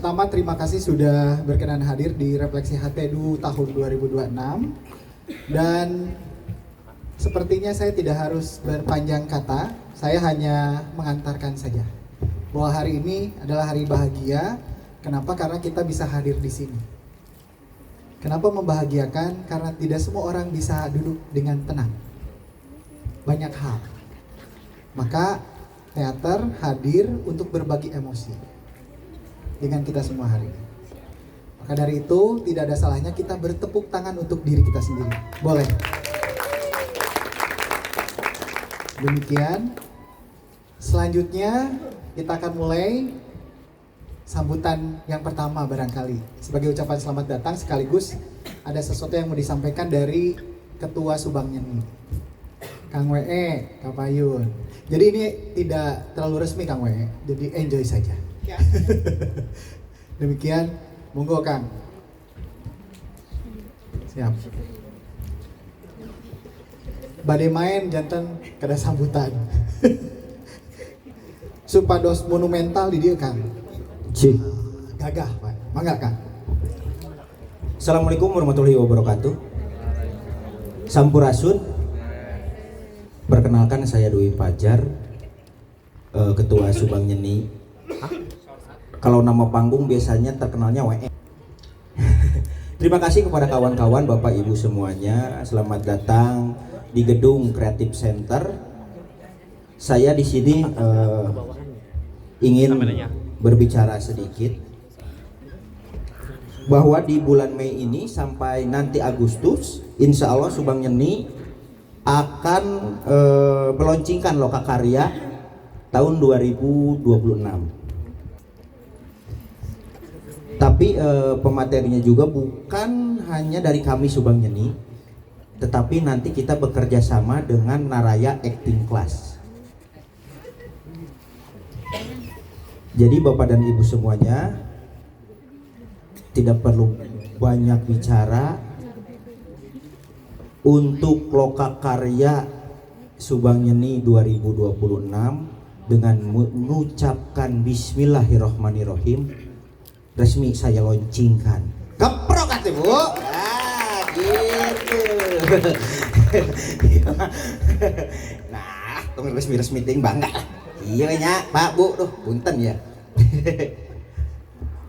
pertama terima kasih sudah berkenan hadir di Refleksi HTDU tahun 2026. Dan sepertinya saya tidak harus berpanjang kata, saya hanya mengantarkan saja bahwa hari ini adalah hari bahagia. Kenapa? Karena kita bisa hadir di sini. Kenapa membahagiakan? Karena tidak semua orang bisa duduk dengan tenang. Banyak hal. Maka teater hadir untuk berbagi emosi dengan kita semua hari ini. Maka dari itu tidak ada salahnya kita bertepuk tangan untuk diri kita sendiri. Boleh. Demikian. Selanjutnya kita akan mulai sambutan yang pertama barangkali. Sebagai ucapan selamat datang sekaligus ada sesuatu yang mau disampaikan dari Ketua Subang Nyeni. Kang WE, Kak Payun. Jadi ini tidak terlalu resmi Kang WE, jadi enjoy saja. Ya. Demikian, monggo Kang. Siap. Badai main jantan kada sambutan. Supados monumental di dia Kang. Cik. Gagah Pak. Mangga Kang. Assalamualaikum warahmatullahi wabarakatuh. Sampurasun. Perkenalkan saya Dwi Fajar, Ketua Subang Nyeni. Kalau nama panggung biasanya terkenalnya WE. Terima kasih kepada kawan-kawan, Bapak Ibu semuanya. Selamat datang di Gedung Creative Center. Saya di sini ingin berbicara sedikit bahwa di bulan Mei ini sampai nanti Agustus, insya Allah Subang Nyeni akan meluncurkan lokakarya tahun 2026. Tapi pematerinya juga bukan hanya dari kami Subang Nyeni, tetapi nanti kita bekerja sama dengan Naraya Acting Class. Jadi Bapak dan Ibu semuanya tidak perlu banyak bicara. Untuk lokakarya Subang Nyeni 2026 dengan mengucapkan Bismillahirrohmanirrohim resmi saya launchingkan. Keprok atuh Bu. Ah, gitu. Nah, tong resmi ting bangga. Iya nya, Pak Bu, tuh punten ya.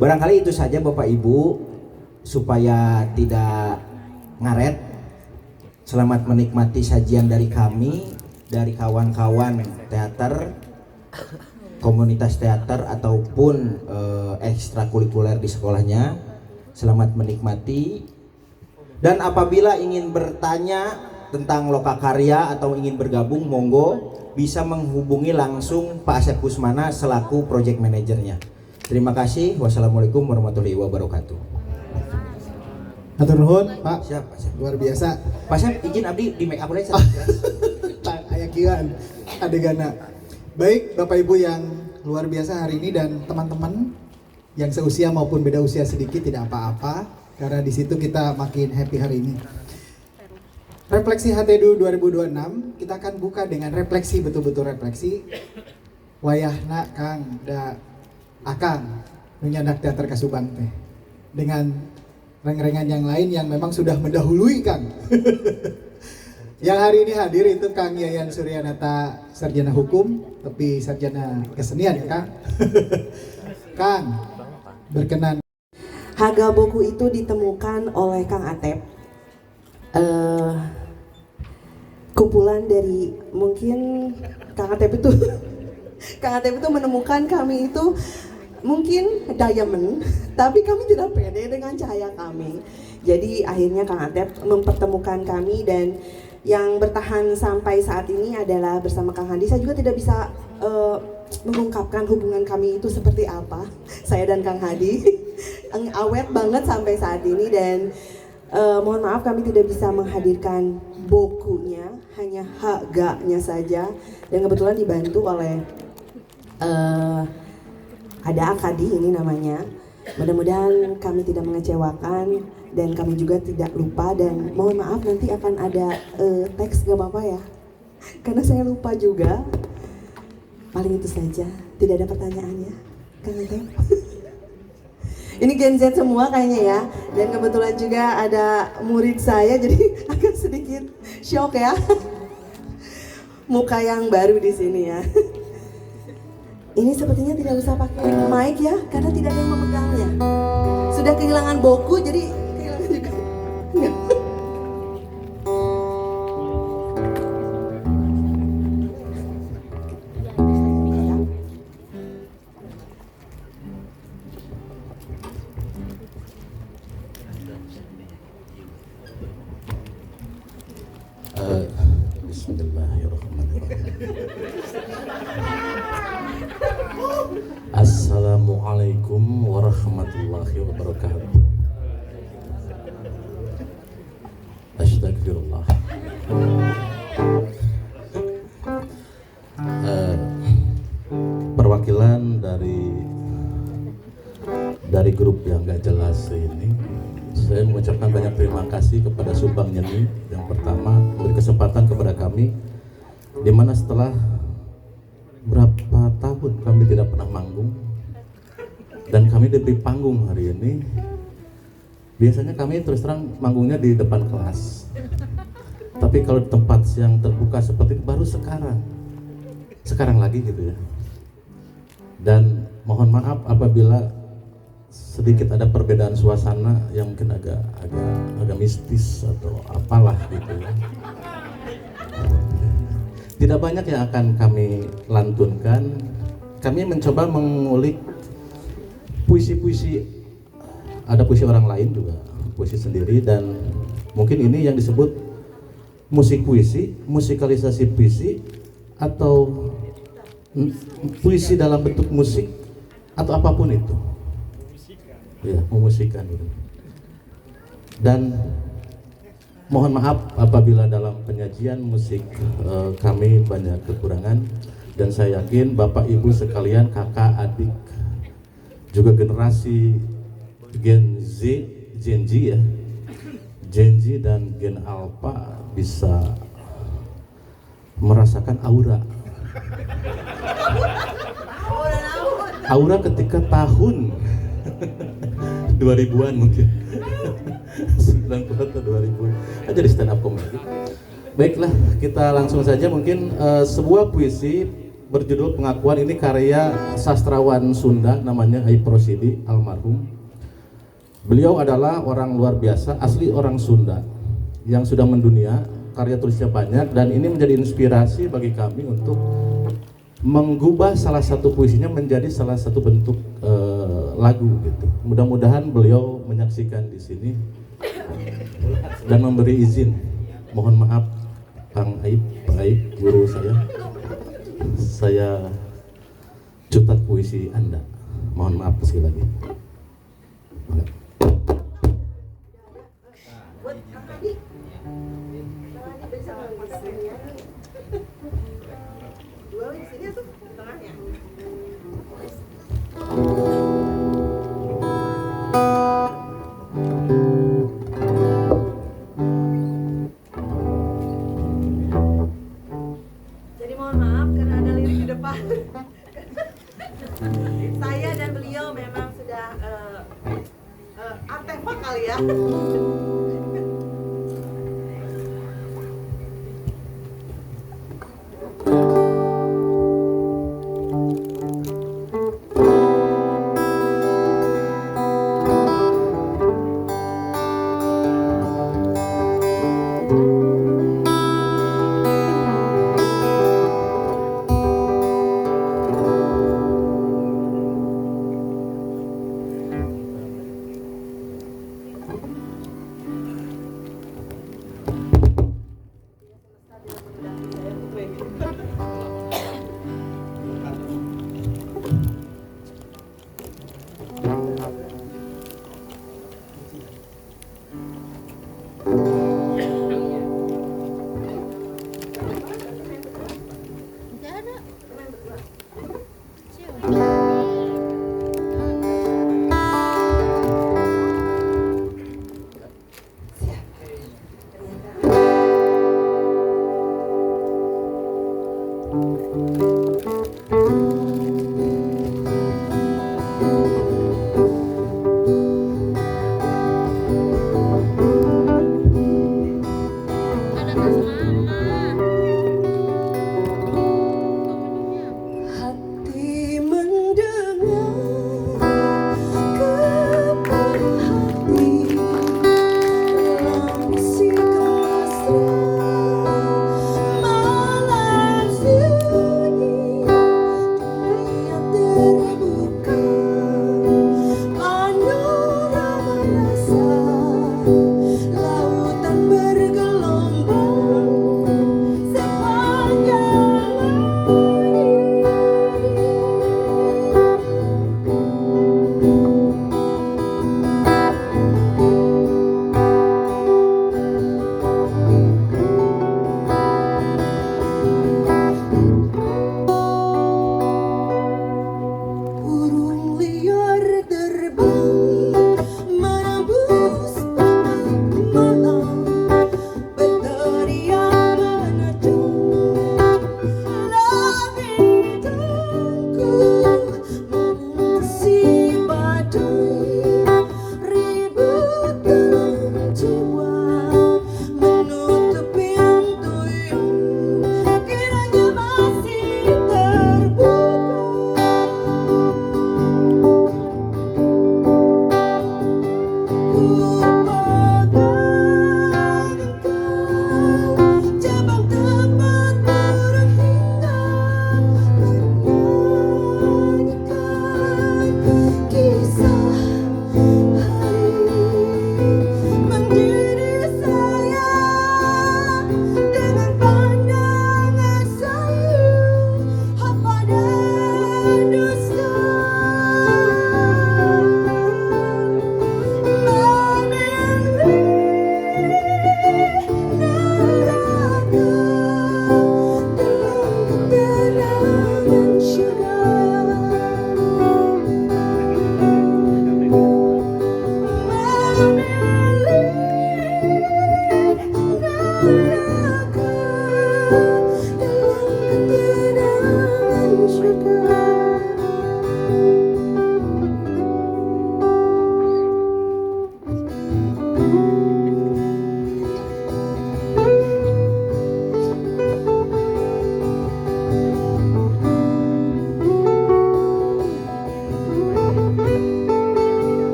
Barangkali itu saja Bapak Ibu supaya tidak ngaret. Selamat menikmati sajian dari kami, dari kawan-kawan teater, komunitas teater ataupun ekstrakurikuler di sekolahnya. Selamat menikmati. Dan apabila ingin bertanya tentang lokakarya atau ingin bergabung, monggo bisa menghubungi langsung Pak Asep Kusmana selaku project manajernya. Terima kasih. Wassalamualaikum warahmatullahi wabarakatuh. Hatur nuhun, Pak. Siap, Pak Asep. Luar biasa. Pak Asep, izin abdi di make up saya. Aya kieuan adegana. Baik, Bapak Ibu yang luar biasa hari ini dan teman-teman yang seusia maupun beda usia sedikit tidak apa-apa karena di situ kita makin happy hari ini. Refleksi HTDU 2026 kita akan buka dengan refleksi, betul-betul refleksi. Wayahna Kang da Akang menyandak teater Kasubang teh dengan reng-rengan yang lain yang memang sudah mendahului Kang. Yang hari ini hadir itu Kang Yayan Suryanata, sarjana hukum tapi sarjana kesenian ya Kang. Kang berkenan. Haga buku itu ditemukan oleh Kang Atep. Kumpulan dari mungkin Kang Atep itu Kang Atep itu menemukan kami itu mungkin diamond, tapi kami tidak pede dengan cahaya kami. Jadi akhirnya Kang Atep mempertemukan kami dan yang bertahan sampai saat ini adalah bersama Kang Hadi. Saya juga tidak bisa mengungkapkan hubungan kami itu seperti apa. Saya dan Kang Hadi awet banget sampai saat ini dan mohon maaf kami tidak bisa menghadirkan bukunya, hanya haganya saja dan kebetulan dibantu oleh ada Akadi ini namanya. Mudah-mudahan kami tidak mengecewakan dan kami juga tidak lupa dan mohon maaf nanti akan ada teks gak apa-apa ya karena saya lupa juga. Paling itu saja, tidak ada pertanyaan ya Kang Atep. Ini Gen Z semua kayaknya ya. Dan kebetulan juga ada murid saya, jadi agak sedikit shock ya. Muka yang baru di sini ya. Ini sepertinya tidak usah pakai mic ya, karena tidak ada yang memegangnya. Sudah kehilangan boku, jadi kehilangan juga. Bismillahirrahmanirrahim. Assalamualaikum warahmatullahi wabarakatuh. Astagfirullah. Perwakilan dari grup yang gak jelas ini, saya mengucapkan banyak terima kasih kepada Subang Nyeni yang pertama memberi kesempatan kepada kami, di mana setelah berapa tahun kami tidak pernah manggung dan kami diberi panggung hari ini. Biasanya kami terus terang manggungnya di depan kelas, tapi kalau di tempat yang terbuka seperti itu baru sekarang lagi gitu ya. Dan mohon maaf apabila sedikit ada perbedaan suasana yang mungkin agak mistis atau apalah gitu ya. Tidak banyak yang akan kami lantunkan. Kami mencoba mengulik puisi-puisi, ada puisi orang lain juga, puisi sendiri, dan mungkin ini yang disebut musik puisi, musikalisasi puisi, atau puisi dalam bentuk musik, atau apapun itu. Ya, memusikan gitu. Dan mohon maaf apabila dalam penyajian musik kami banyak kekurangan, dan saya yakin Bapak Ibu sekalian, kakak, adik, juga generasi Gen Z ya, Gen Z dan Gen Alpha bisa merasakan aura ketika tahun 2000-an mungkin 90 atau 2000-an aja di stand up comedy. Baiklah, kita langsung saja mungkin sebuah puisi berjudul Pengakuan. Ini karya sastrawan Sunda namanya Aib Rosidi almarhum. Beliau adalah orang luar biasa, asli orang Sunda yang sudah mendunia, karya tulisnya banyak, dan ini menjadi inspirasi bagi kami untuk menggubah salah satu puisinya menjadi salah satu bentuk lagu gitu. Mudah-mudahan beliau menyaksikan di sini dan memberi izin. Mohon maaf Kang Aib, Pak Aib, guru saya cutat puisi Anda. Mohon maaf sekali lagi. Jadi mohon maaf karena ada lirik di depan. Saya dan beliau memang sudah artefak kali ya.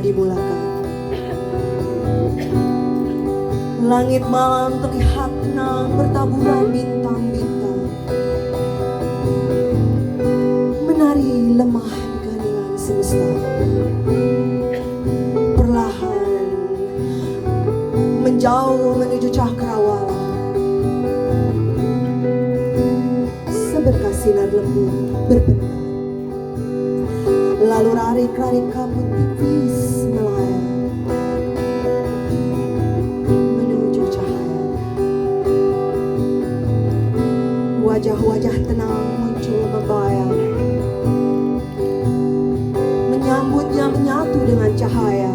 dimulakan. Langit malam terlihat tenang bertaburan bintang-bintang, menari lemah di ganingan semesta. Perlahan menjauh menuju cakrawala, seberkas sinar lembut berpengaruh. Lalu rarik-rarik kabut tipis melayang menuju cahaya. Wajah-wajah tenang muncul membayang, menyambutnya menyatu dengan cahaya.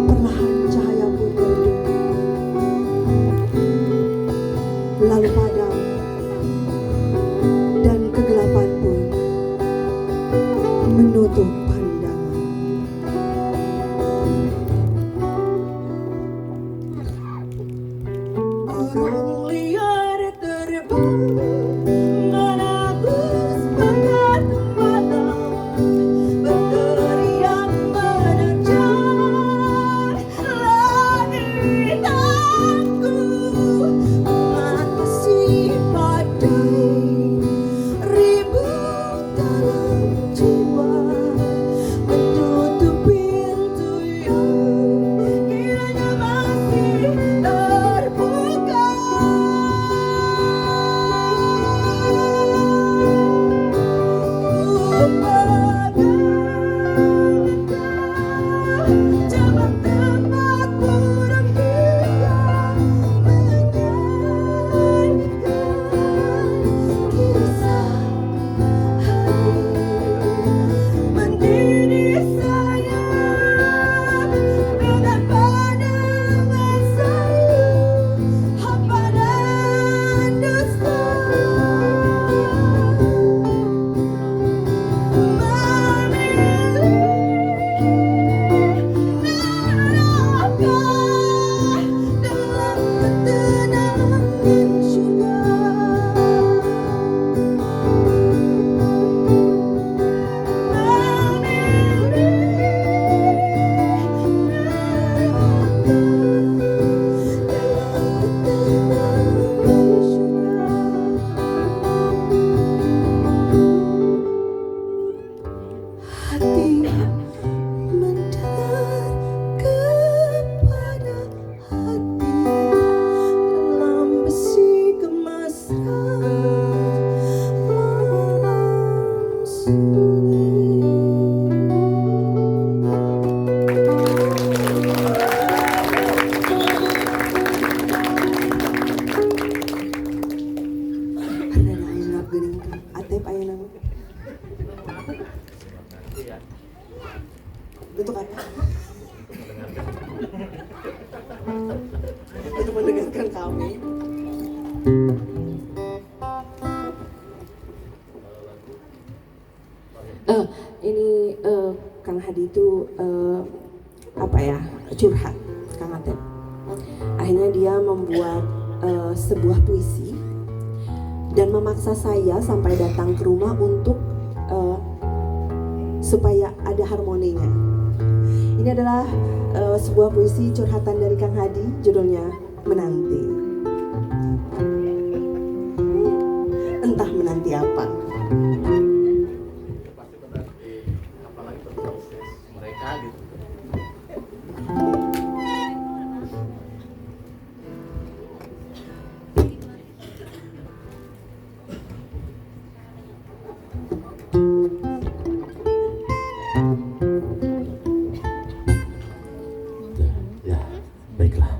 Perlahan cahaya pun meredup, lalu padam, dan kegelapan pun menutup pandangan. Burung liar terbang menabus bakat malam, berteriak menerjang langit aku. Mengatasi badai ribut dalam jiwa, menutup pintu yang kiranya masih terbuka. Ku pegang cabang tempat burung dia menyanyikan kisah hari mendidih sayang dengan pandangan sayu, hampa dan dusta. Hati mendengar kepada hati dalam besi kemesraan malam sunyi. Ada ayam geuning atep ayeuna. Untuk apa? Untuk mendengarkan kami. Ini Kang Hadi itu apa ya, curhat Kang Atep. Akhirnya dia membuat sebuah puisi dan memaksa saya sampai datang ke rumah untuk supaya ada harmoninya. Ini adalah sebuah puisi curhatan dari Kang Hadi, judulnya Menanti. Entah menanti apa. Pasti berarti apalagi berproses mereka gitu. Ya, baiklah.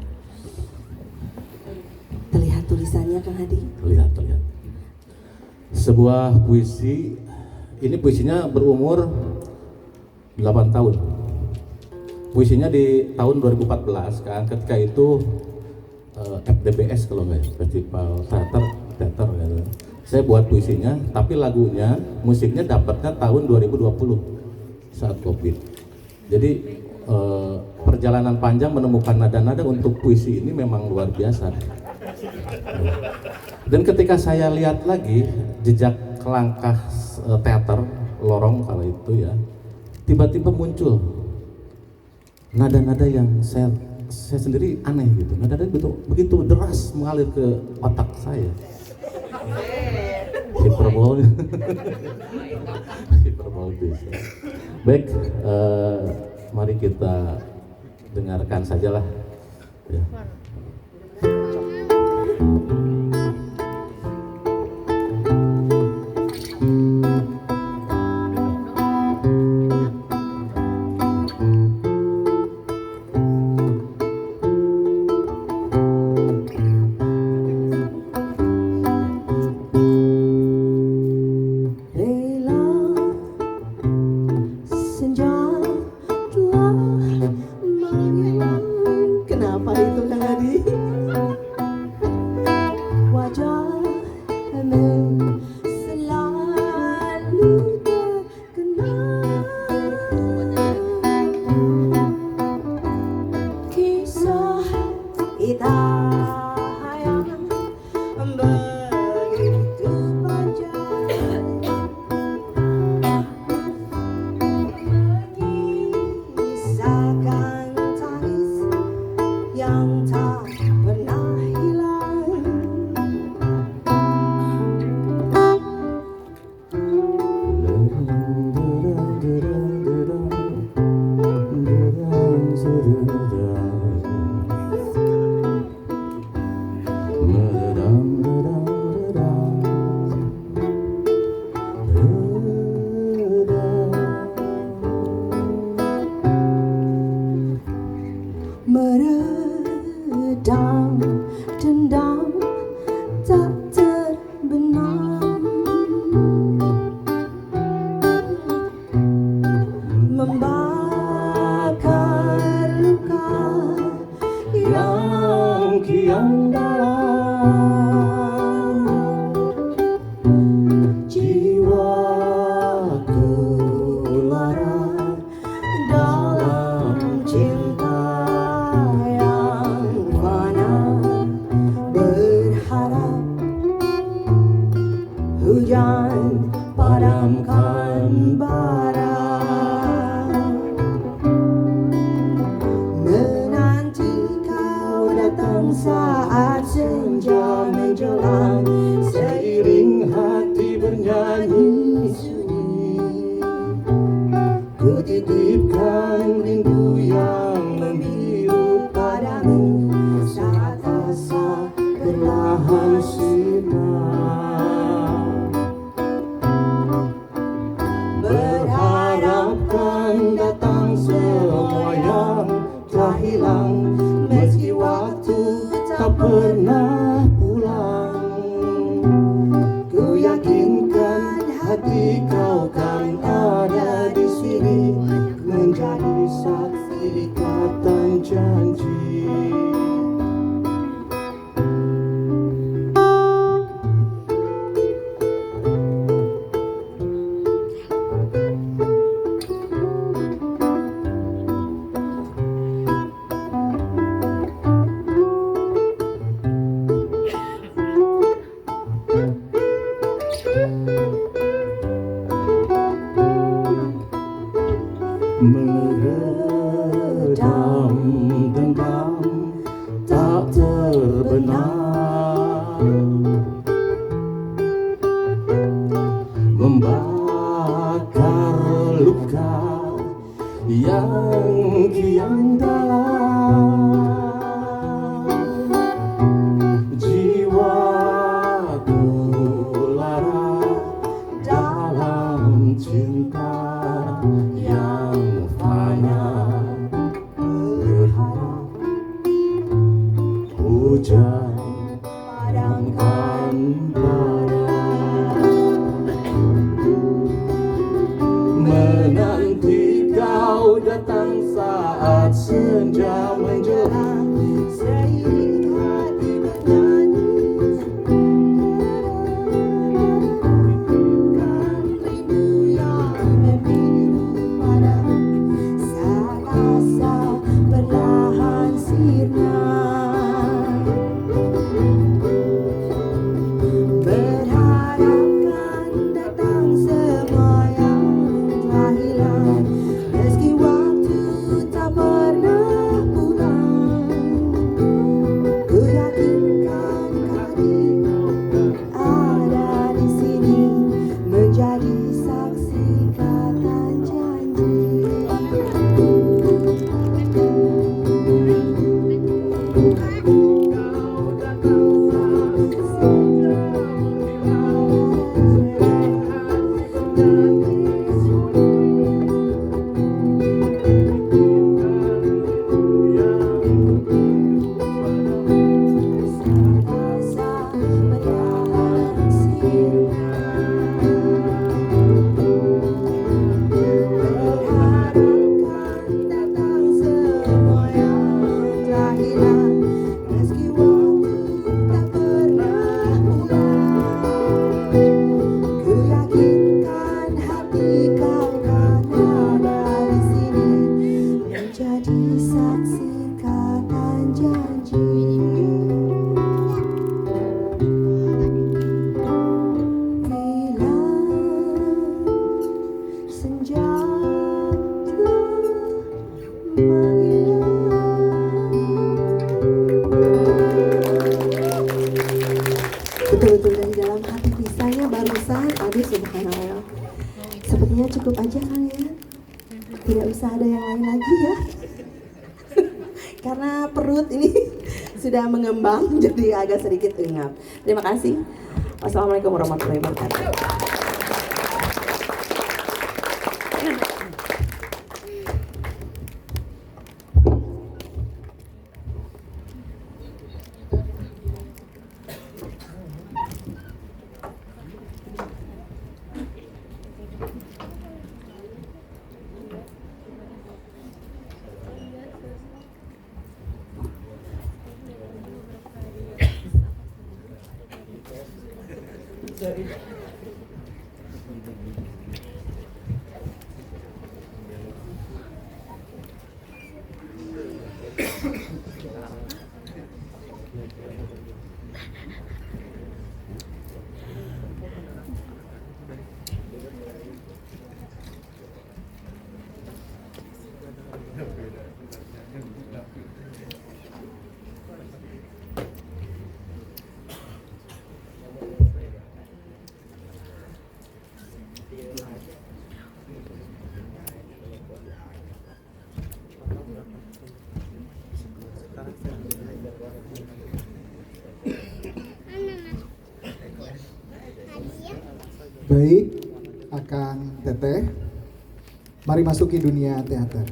Terlihat tulisannya Kang Hadi. Terlihat. Sebuah puisi, ini puisinya berumur 8 tahun. Puisinya di tahun 2014 kan, ketika itu FDBS kalau nggak ya, Festival Teater gitu. Saya buat puisinya, tapi lagunya, musiknya dapatnya tahun 2020 saat Covid. Jadi perjalanan panjang menemukan nada-nada untuk puisi ini memang luar biasa. Dan ketika saya lihat lagi jejak langkah teater lorong kala itu ya, tiba-tiba muncul nada-nada yang saya sendiri aneh gitu. Nada-nada begitu deras mengalir ke otak saya. Hiperbol. Hiperbol bisa. Baik, mari kita dengarkan sajalah. Ya. Kenapa itu Kang Adi? Wajahmu selalu terkenang, kisah kita yang begitu panjang, menyisakan tangis yang tak pernah hilang. Meredam dendam tak terbenam, membakar luka yang kian dalam. Jiwaku lara dalam cinta yang fana, berharap hujan padamkan bara, menanti kau datang saat senja menjelang, seiring hati bernyanyi sunyi, ku titipkan rindu yang membiru padamu saat asa perlahan sirna. Berharapkan datang semua yang telah hilang, meski waktu tak pernah pulang. Ku yakinkan hati kau kan ada di sini, menjadi saksi ikatan janji. Meredam dendam tak terbenam, membakar luka yang kian dalam. Jiwaku lara dalam cinta yang fana, berharap hujan padamkan bara, menanti kau datang saat senja menjelang, seiring hati bernyanyi, rindu yang membiru padamu saat asa perlahan sirna. Berharapkan datang semua yang Betul-betul dari dalam hati pisahnya barusan, aduh subhanallah. Sepertinya cukup aja kan ya. Tidak usah ada yang lain lagi ya. Karena perut ini sudah mengembang jadi agak sedikit engap. Terima kasih. Wassalamualaikum warahmatullahi wabarakatuh. Baik, Akang Teteh, mari masuki dunia teater.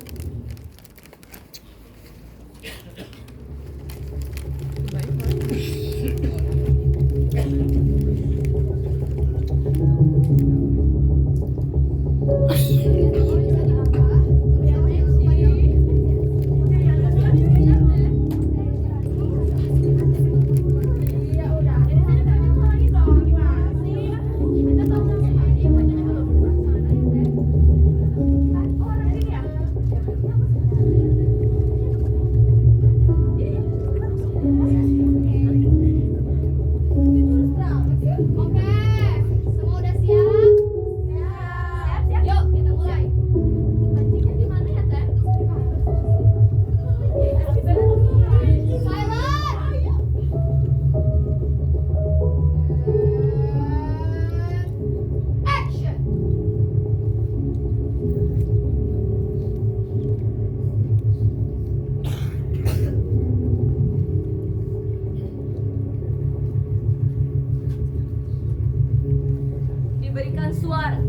Diberikan suara.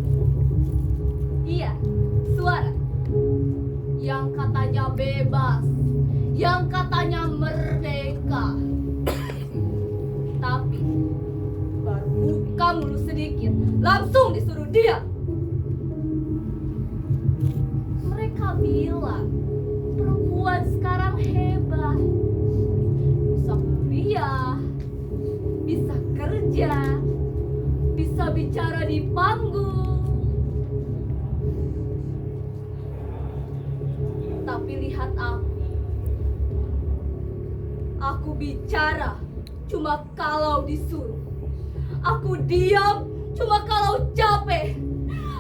Iya, suara. Yang katanya bebas, yang katanya merdeka. Tapi baru buka mulut sedikit, langsung disuruh diam. Mereka bilang perempuan sekarang hebat, bisa kuliah, bisa kerja, bisa bicara di panggung. Tapi lihat aku bicara cuma kalau disuruh. Aku diam cuma kalau capek.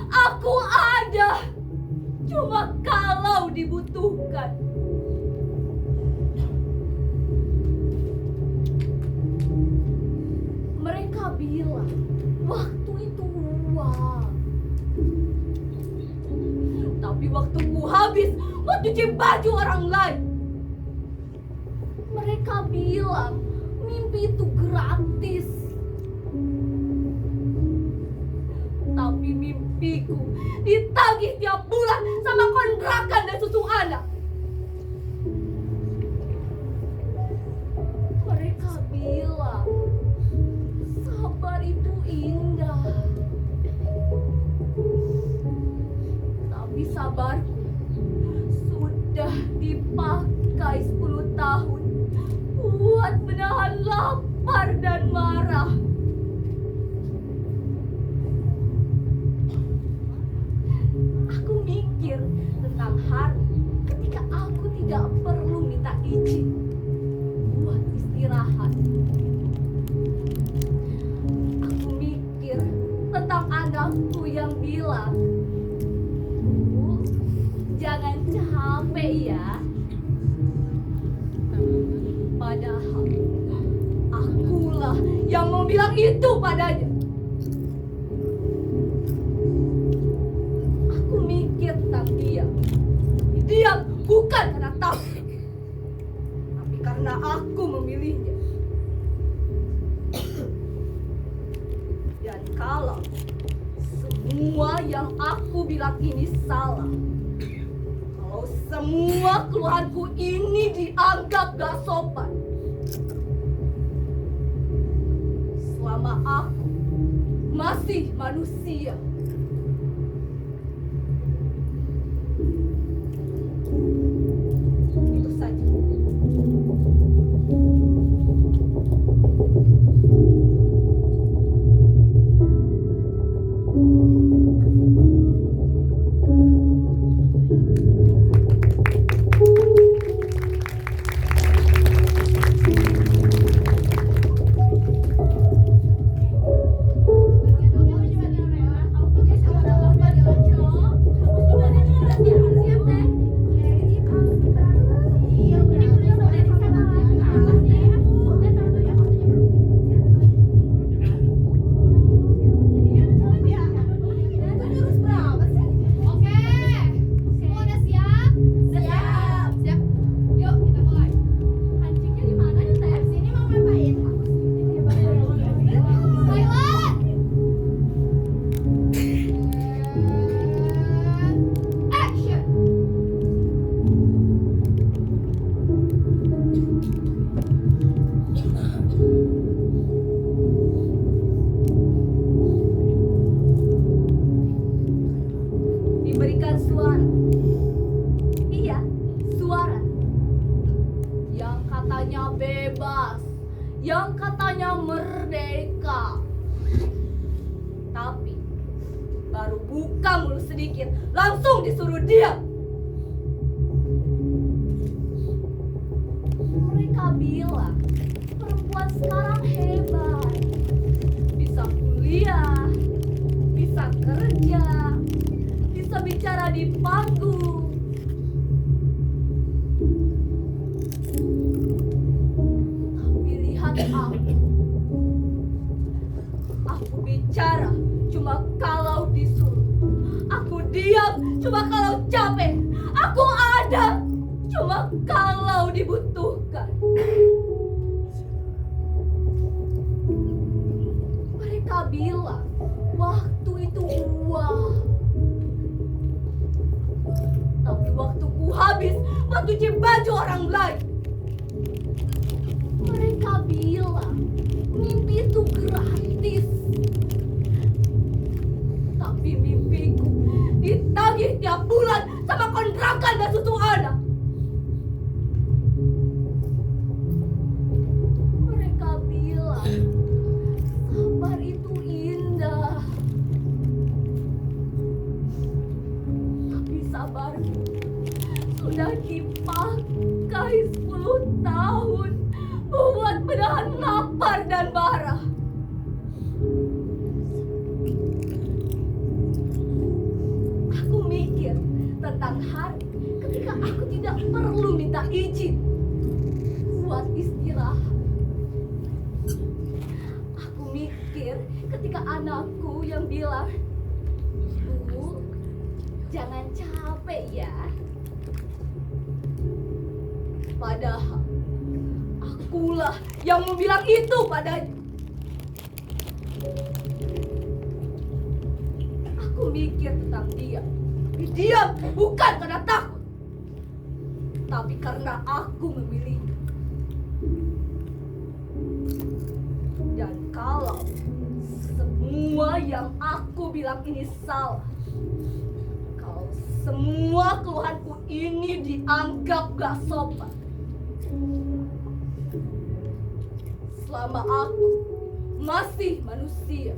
Aku ada cuma kalau dibutuhkan. Mereka bilang waktu itu uang. Tapi waktuku habis buat cuci baju orang lain. Mereka bilang mimpi itu gratis. Tapi mimpiku ditagih tiap bulan sama kontrakan dan susu anak. Mereka bilang sabar itu indah. Tapi sabarku sudah dipakai 10 tahun buat menahan lapar dan marah. Aku mikir tentang hari ketika aku tidak perlu minta izin buat istirahat. Aku mikir tentang anakku yang bilang, "Bu, jangan capek ya. Tapi karena aku memilihnya. Dan kalau semua yang aku bilang ini salah, kalau semua keluhanku ini dianggap gak sopan, selama aku masih manusia, itu saja. Diberikan suara. Iya, suara. Yang katanya bebas, yang katanya merdeka. Tapi baru buka mulut sedikit, langsung disuruh diam. Mereka bilang perempuan sekarang hebat, bisa kuliah, bisa kerja, bisa bicara di panggung. Tapi lihat aku bicara cuma kalau disuruh, aku diam cuma kalau capek, aku ada cuma kalau dibutuhkan. Mereka bilang waktu itu uang, tapi waktuku habis buat cuci baju orang lain. Mereka bilang mimpi itu gratis, tapi mimpiku ditagih tiap bulan sama kontrakan dan susu anak. Mereka bilang sabar itu indah, tapi sabarku sudah dipakai 10 tahun buat menahan lapar dan marah. Aku mikir tentang hari ketika aku tidak perlu minta izin buat istirahat. Aku mikir ketika anakku yang bilang, "Bu, jangan capek ya." Padahal akulah yang mau bilang itu padanya. Aku mikir tentang dia. Tapi diam bukan karena takut, tapi karena aku memilih. Dan kalau semua yang aku bilang ini salah, kalau semua keluhanku ini dianggap gak sopan, selama aku masih manusia,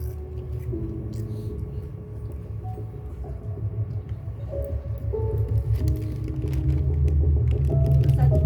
itu saja.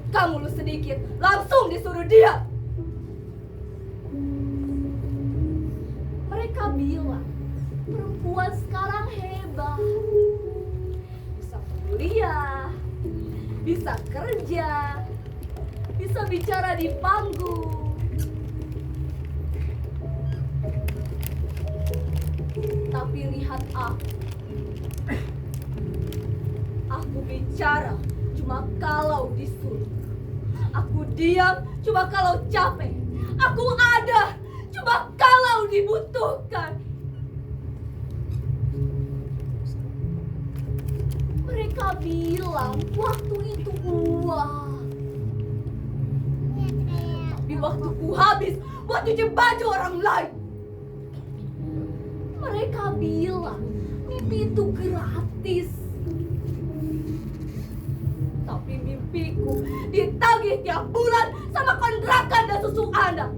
membuka mulut sedikit, langsung disuruh diam. Mereka bilang perempuan sekarang hebat, bisa kuliah, bisa kerja, bisa bicara di panggung. Tapi lihat aku bicara cuma kalau disuruh. Aku diam cuma kalau capek. Aku ada cuma kalau dibutuhkan. Mereka bilang waktu itu uang. Tapi waktuku habis buat cuci baju orang lain. Mereka bilang mimpi itu gratis. Tapi mimpiku ditagih tiap bulan sama kontrakan dan susu anak.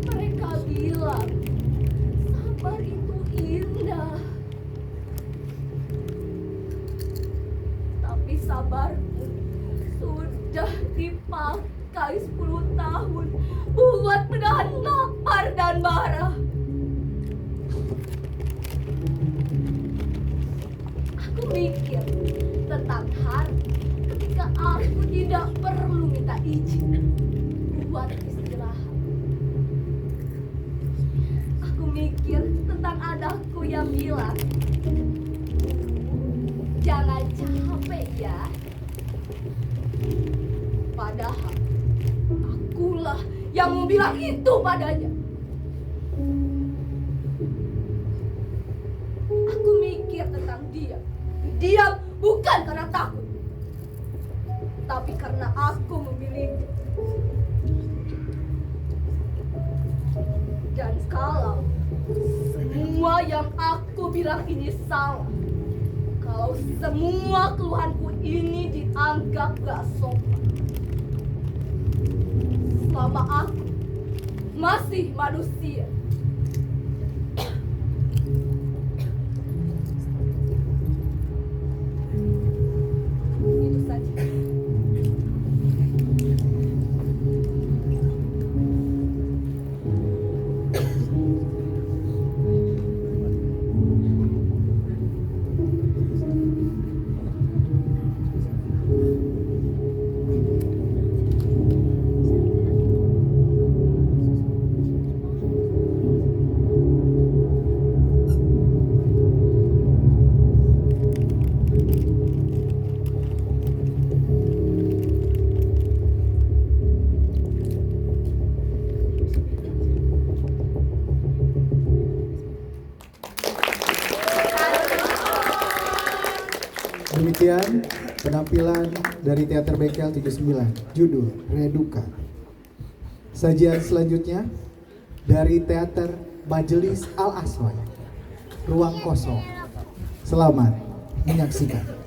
Mereka bilang sabar itu indah. Tapi sabarku sudah dipakai 10 tahun buat menahan lapar dan marah. Aku mikir tentang hari ketika aku tidak perlu minta izin buat istirahat. Aku mikir tentang adakku yang bilang, jangan capek ya. Padahal akulah yang mau bilang itu padanya. Aku mikir tentang dia. Diam bukan karena takut, tapi karena aku memilihnya. Dan kalau semua yang aku bilang ini salah, kalau semua keluhanku ini dianggap gak sopan, selama aku masih manusia, itu saja. Demikian penampilan dari Teater Bengkel 79, judul Reduka. Sajian selanjutnya dari Teater Majelis Al-Aswad, Ruang Kosong. Selamat menyaksikan.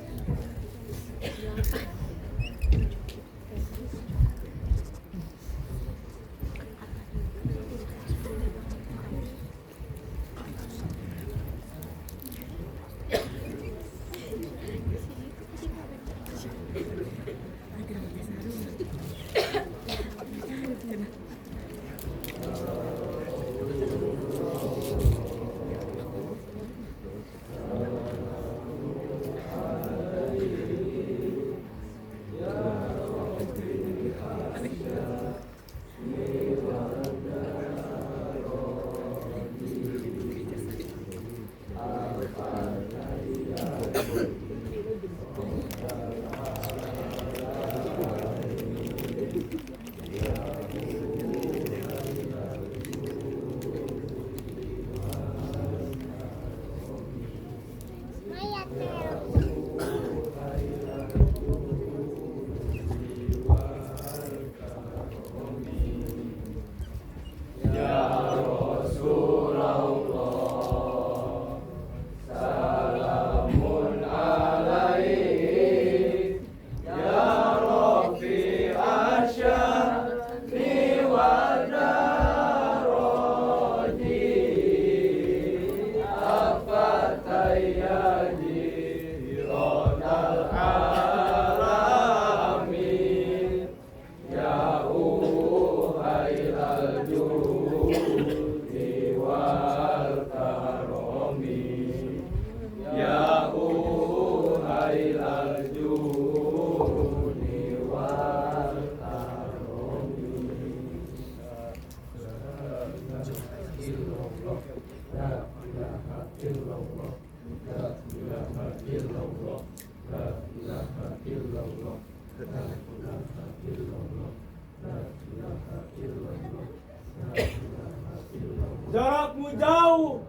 Jarakmu jauh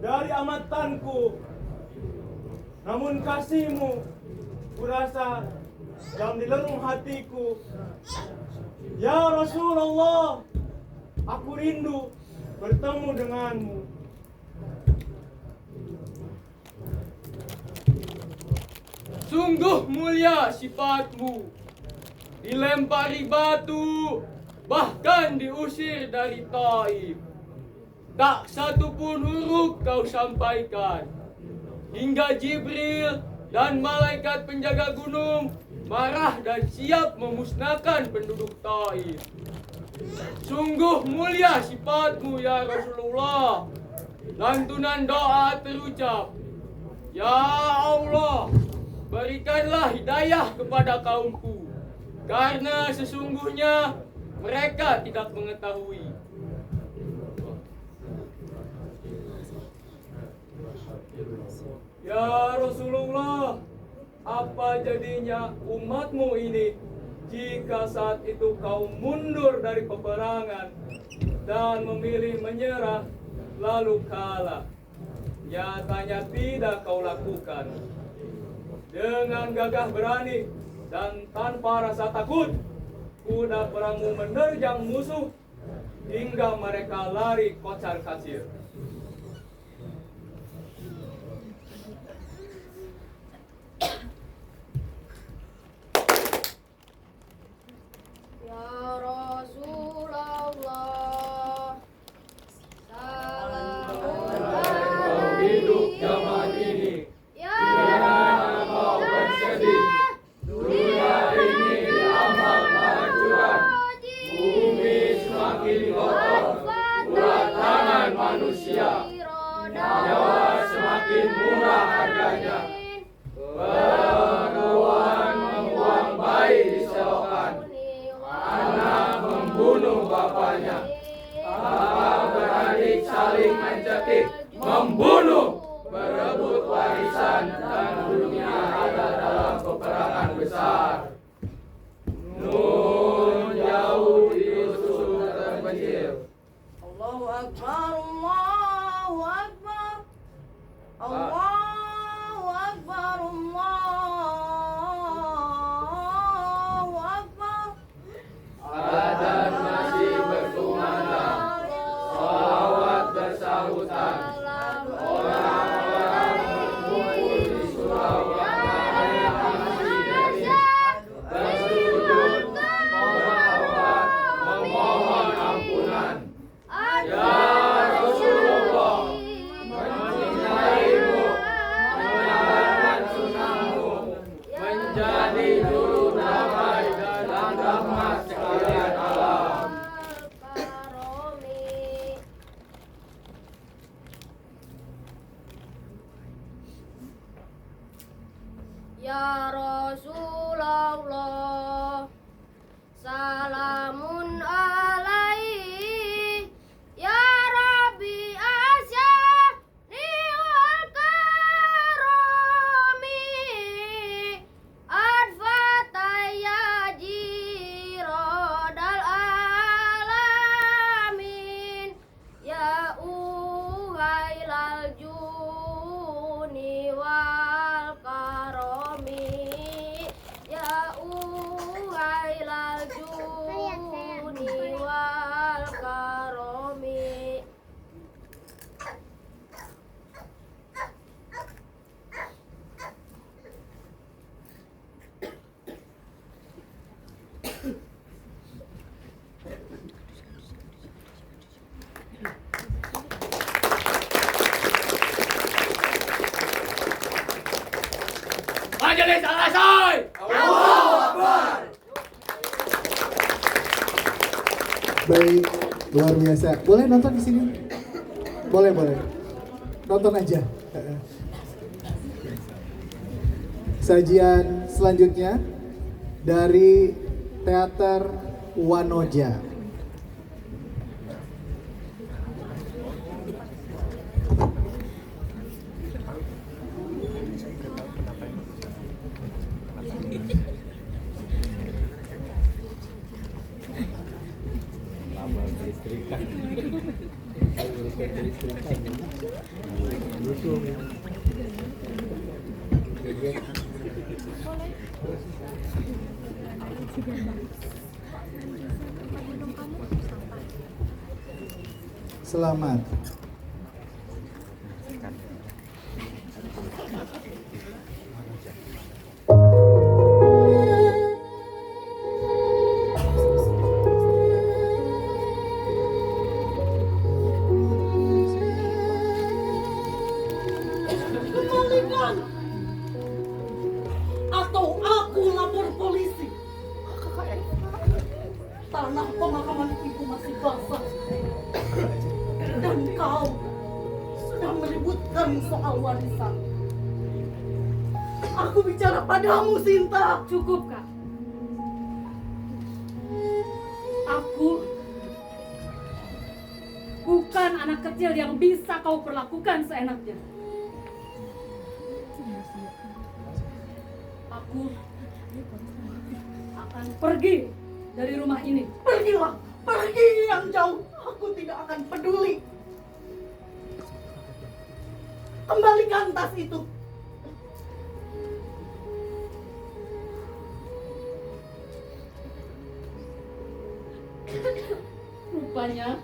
dari amatanku, namun kasihmu kurasa dalam di lelung hatiku. Ya Rasulullah, aku rindu bertemu denganmu. Sungguh mulia sifatmu, dilempari batu, bahkan diusir dari Taif. Tak satu pun huruf kau sampaikan, hingga Jibril dan malaikat penjaga gunung marah dan siap memusnahkan penduduk Taif. Sungguh mulia sifatmu ya Rasulullah. Lantunan doa terucap, Ya Allah, berikanlah hidayah kepada kaumku, karena sesungguhnya mereka tidak mengetahui. Ya Rasulullah, apa jadinya umatmu ini jika saat itu kau mundur dari peperangan dan memilih menyerah lalu kalah? Nyatanya tidak kau lakukan. Dengan gagah berani dan tanpa rasa takut, kuda perangmu menerjang musuh hingga mereka lari kocar-kacir. Ya Rasulullah, salam Hidup zaman ini, ya mau bersedih. Dunia ini amat kehancuran, bumi semakin kotor, urat tangan manusia, nyawa semakin murah harganya. Perempuan membuang bayi di selokan, anak membunuh bapaknya, kakak beradik saling mencekik, membunuh, berebut warisan, dan dunia ada dalam peperangan besar. Nun jauh di dusun terpencil. Allahu Akbar, Allahu Akbar, Allahu Akbar, Allahu Akbar. Adzan masih berkumandang, sholawat bersahutan. Orang-orang berkumpul di surau yang masih dari bersujud, bertaubat, memohon ampunan. Ya Rasulullah, mencintaimu, menjalankan sunnahmu, menjadi juru damai dan rahmat sekalian alam. Ya Rasulullah, salamun alaihi, ya Rabbi asyani wal karami, adfataya jirodal alamin, ya uhailal juni wal karomi, ya uhailal juni wal karomi. Majelis selesai. Baik, luar biasa. Boleh nonton di sini? Boleh, boleh. Nonton aja. Sajian selanjutnya dari Teater Wanoja. Selamat. Kembalikan atau aku lapor polisi. Tanah pemakaman ibu masih basah dan kau sudah meributkan soal warisan. Aku bicara padamu, Sinta. Cukup, Kak. Aku bukan anak kecil yang bisa kau perlakukan seenaknya. Aku akan pergi dari rumah ini. Pergilah, pergi yang jauh. Aku tidak akan peduli. Kembalikan tas itu. Rupanya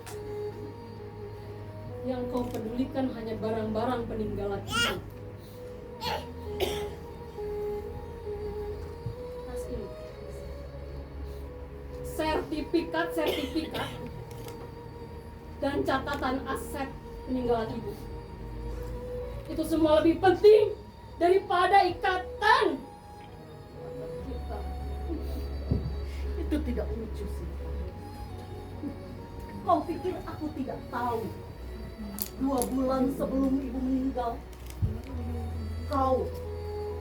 yang kau pedulikan hanya barang-barang peninggalan itu. Tas ini. Sertifikat dan catatan aset peninggalan ibu. Itu semua lebih penting daripada ikatan kita. Itu tidak lucu sih. Kau pikir aku tidak tahu? 2 bulan sebelum ibu meninggal, kau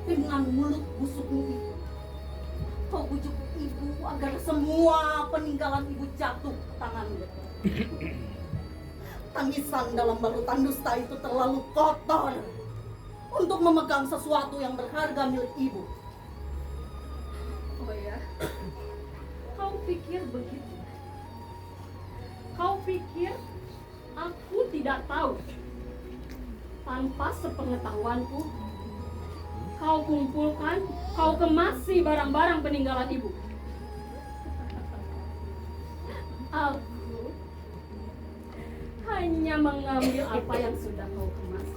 dengan mulut busukmu itu, kau bujuk ibu agar semua peninggalan ibu jatuh ke tanganmu. Tangisan dalam balutan dusta itu terlalu kotor untuk memegang sesuatu yang berharga milik ibu. Oh ya, kau pikir begitu? Kau pikir aku tidak tahu? Tanpa sepengetahuanku, kau kumpulkan, kau kemasi barang-barang peninggalan ibu. Aku hanya mengambil apa yang sudah kau kemas.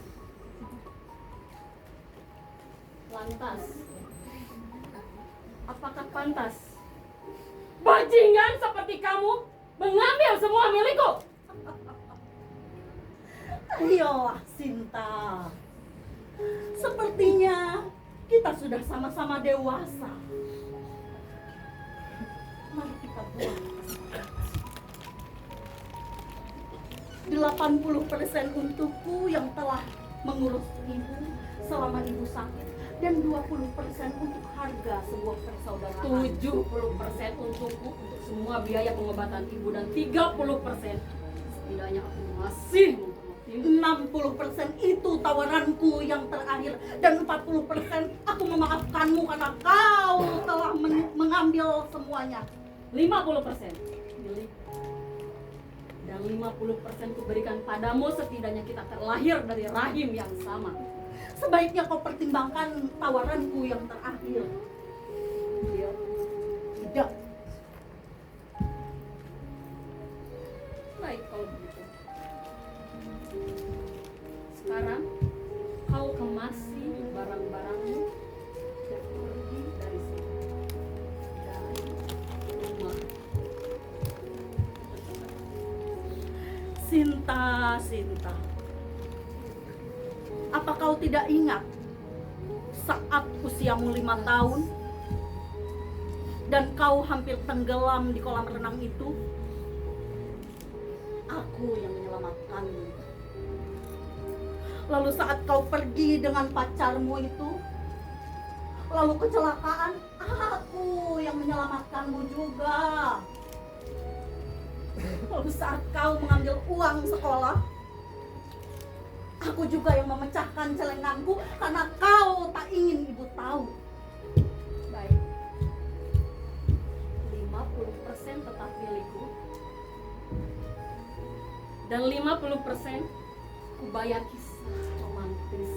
Lantas, apakah pantas bajingan seperti kamu mengambil semua milikku? Ayolah Sinta, sepertinya kita sudah sama-sama dewasa. Mari kita buang. 80% untukku yang telah mengurus ibu selama ibu sakit, dan 20% untuk harga sebuah persaudaraan. 70% untukku untuk semua biaya pengobatan ibu, dan 30% setidaknya aku masih memperhatikan. 60% itu tawaranku yang terakhir, dan 40% aku memaafkanmu karena kau telah mengambil semuanya. 50% milik, dan 50% kuberikan padamu setidaknya kita terlahir dari rahim yang sama. Sebaiknya kau pertimbangkan tawaranku yang terakhir. Iya. Tidak. Baik kalau begitu. Sekarang kau kemasi barang-barangmu dan pergi dari sini, dari rumah. Sinta, apa kau tidak ingat saat usiamu 5 tahun dan kau hampir tenggelam di kolam renang itu? Aku yang menyelamatkanmu. Lalu saat kau pergi dengan pacarmu itu, lalu kecelakaan, aku yang menyelamatkanmu juga. Lalu saat kau mengambil uang sekolah, aku juga yang memecahkan celenganku karena kau tak ingin ibu tahu. Baik. 50% tetap milikku, Dan 50% ku bayar kisah romantis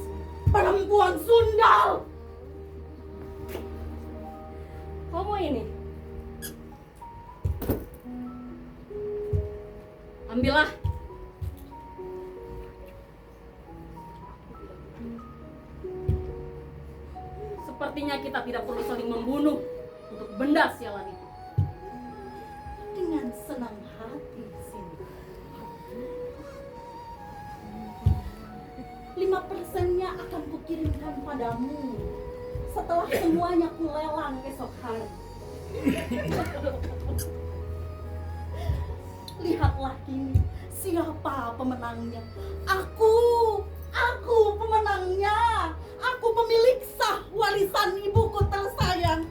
Perempuan sundal. kamu ini. Ambillah. Sepertinya kita tidak perlu saling membunuh untuk benda sialan itu. Dengan senang hati, Sinta. 5%-nya akan kukirimkan padamu setelah semuanya kulelang esok hari. Lihatlah kini siapa pemenangnya. Aku pemenangnya. Aku pemilik sah warisan ibuku tersayang.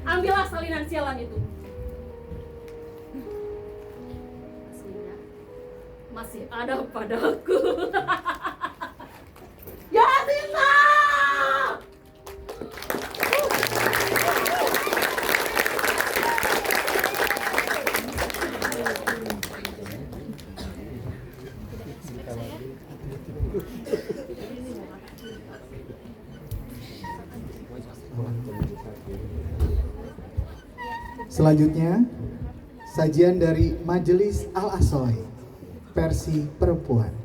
Ambillah salinan sialan itu. Aslinya masih ada padaku. Ya Sinta! Selanjutnya, sajian dari Majelis Al-Asoy, versi perempuan.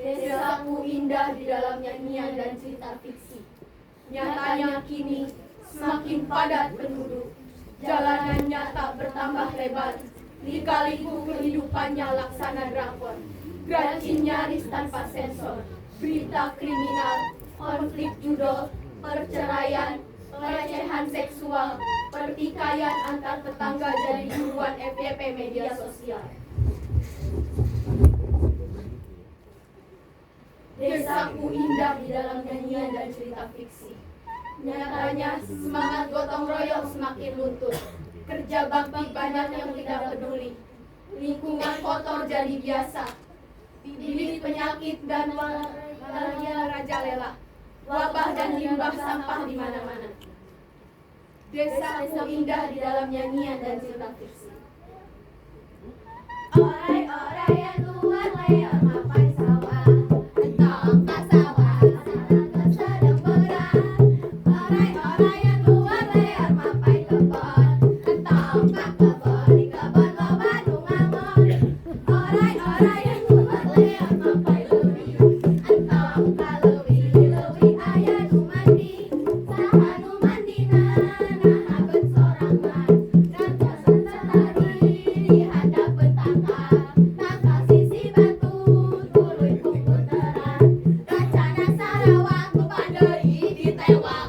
Desaku indah di dalam nyanyian dan cerita fiksi. Nyatanya kini semakin padat penduduk. Jalanannya tak bertambah lebar. Lika-liku kehidupannya laksana drakor. Gracin nyaris tanpa sensor. Berita kriminal, konflik judul, perceraian, pelecehan seksual, pertikaian antar tetangga jadi buruan FYP media sosial. Desaku indah di dalam nyanyian dan cerita fiksi. Nyatanya semangat gotong royong semakin luntur. Kerja bakti banyak yang tidak peduli. Lingkungan kotor jadi biasa. Bibit penyakit dan malaria rajalela. Wabah dan limbah sampah di mana-mana. Desaku indah di dalam nyanyian dan cerita fiksi. Orai-orai yang luar leor mapai sawah. Entong ka sawah, sana sedang berat. Orai-orai yang luar leor mapai kebon. Entong ka kebon, di kebon loba nu ngamon. Orai-orai yang luar leor mapai leuwih. Entong ka leuwih, leuwih aya nu mandi. Saha nu mandina, nah habeut sorangan. Raja sentatari di hadapan tangkal. Tangkal sisi batu, tuluy puputaran. Racana Sarawak, beban deui ditewak.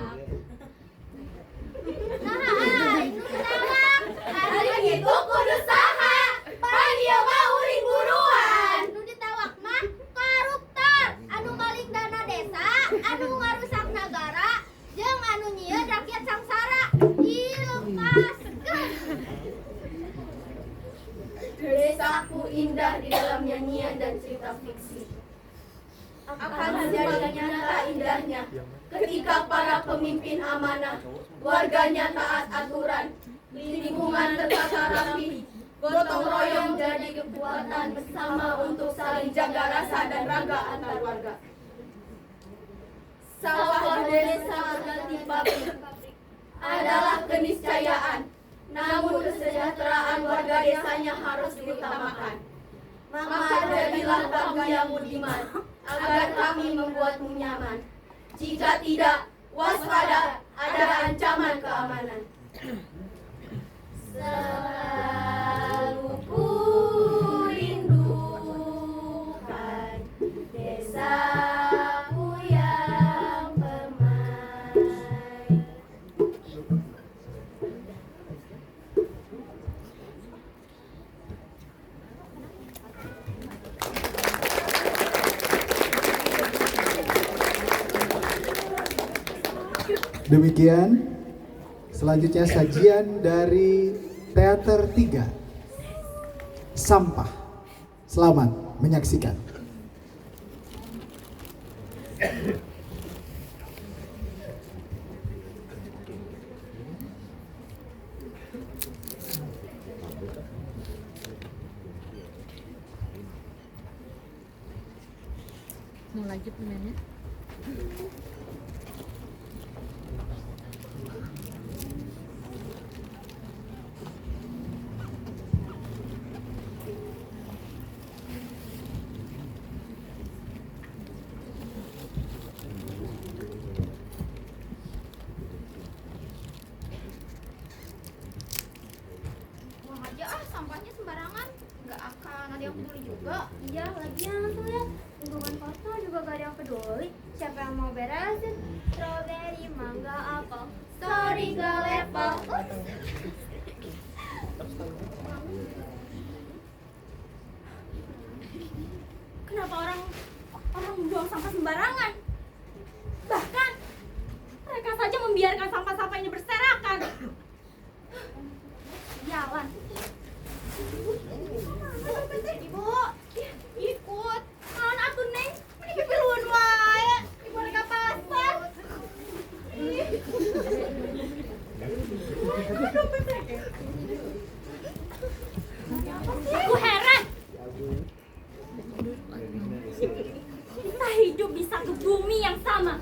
Nah, itu tewak. Hari itu kudu saha? Panggil mah uring buruan. Nu ditewak mah koruptor, anu maling dana desa, anu ngarusak nagara, jeung anu nyieun rakyat sangsara. Ih, lepas. Desaku indah di dalam nyanyian dan cerita fiksi. Akan menjadi nyata indahnya ketika para pemimpin amanah, warganya taat aturan, lingkungan tertata rapi, gotong royong jadi kekuatan bersama untuk saling jaga rasa dan raga antar warga. Sawah desa berganti pabrik adalah keniscayaan, namun kesejahteraan warga desanya harus diutamakan. Maka jadilah kamu yang budiman, agar kami membuatmu nyaman. Jika tidak, waspada, ada ancaman keamanan. Selalu ku rindukan desaku yang permai. Demikian selanjutnya sajian dari Teater 3 Sampah. Selamat menyaksikan. Mau lanjut mainnya? Buang aja sampahnya sembarangan, nggak akan ada yang peduli juga. Iya, lagian tuh ya, lingkungan kotor juga gak ada yang peduli. Siapa yang mau beresin? Strawberry, mangga, apel, sorry gak level. Kenapa orang membuang sampah sembarangan? Bahkan mereka saja membiarkan sampah-sampah ini berserakan. Jalan. Ibu, ikut. Kan atuh Neng, ini pipiluan wae. Ibu reka pasar. Aku heran. Kita hidup di satu bumi yang sama.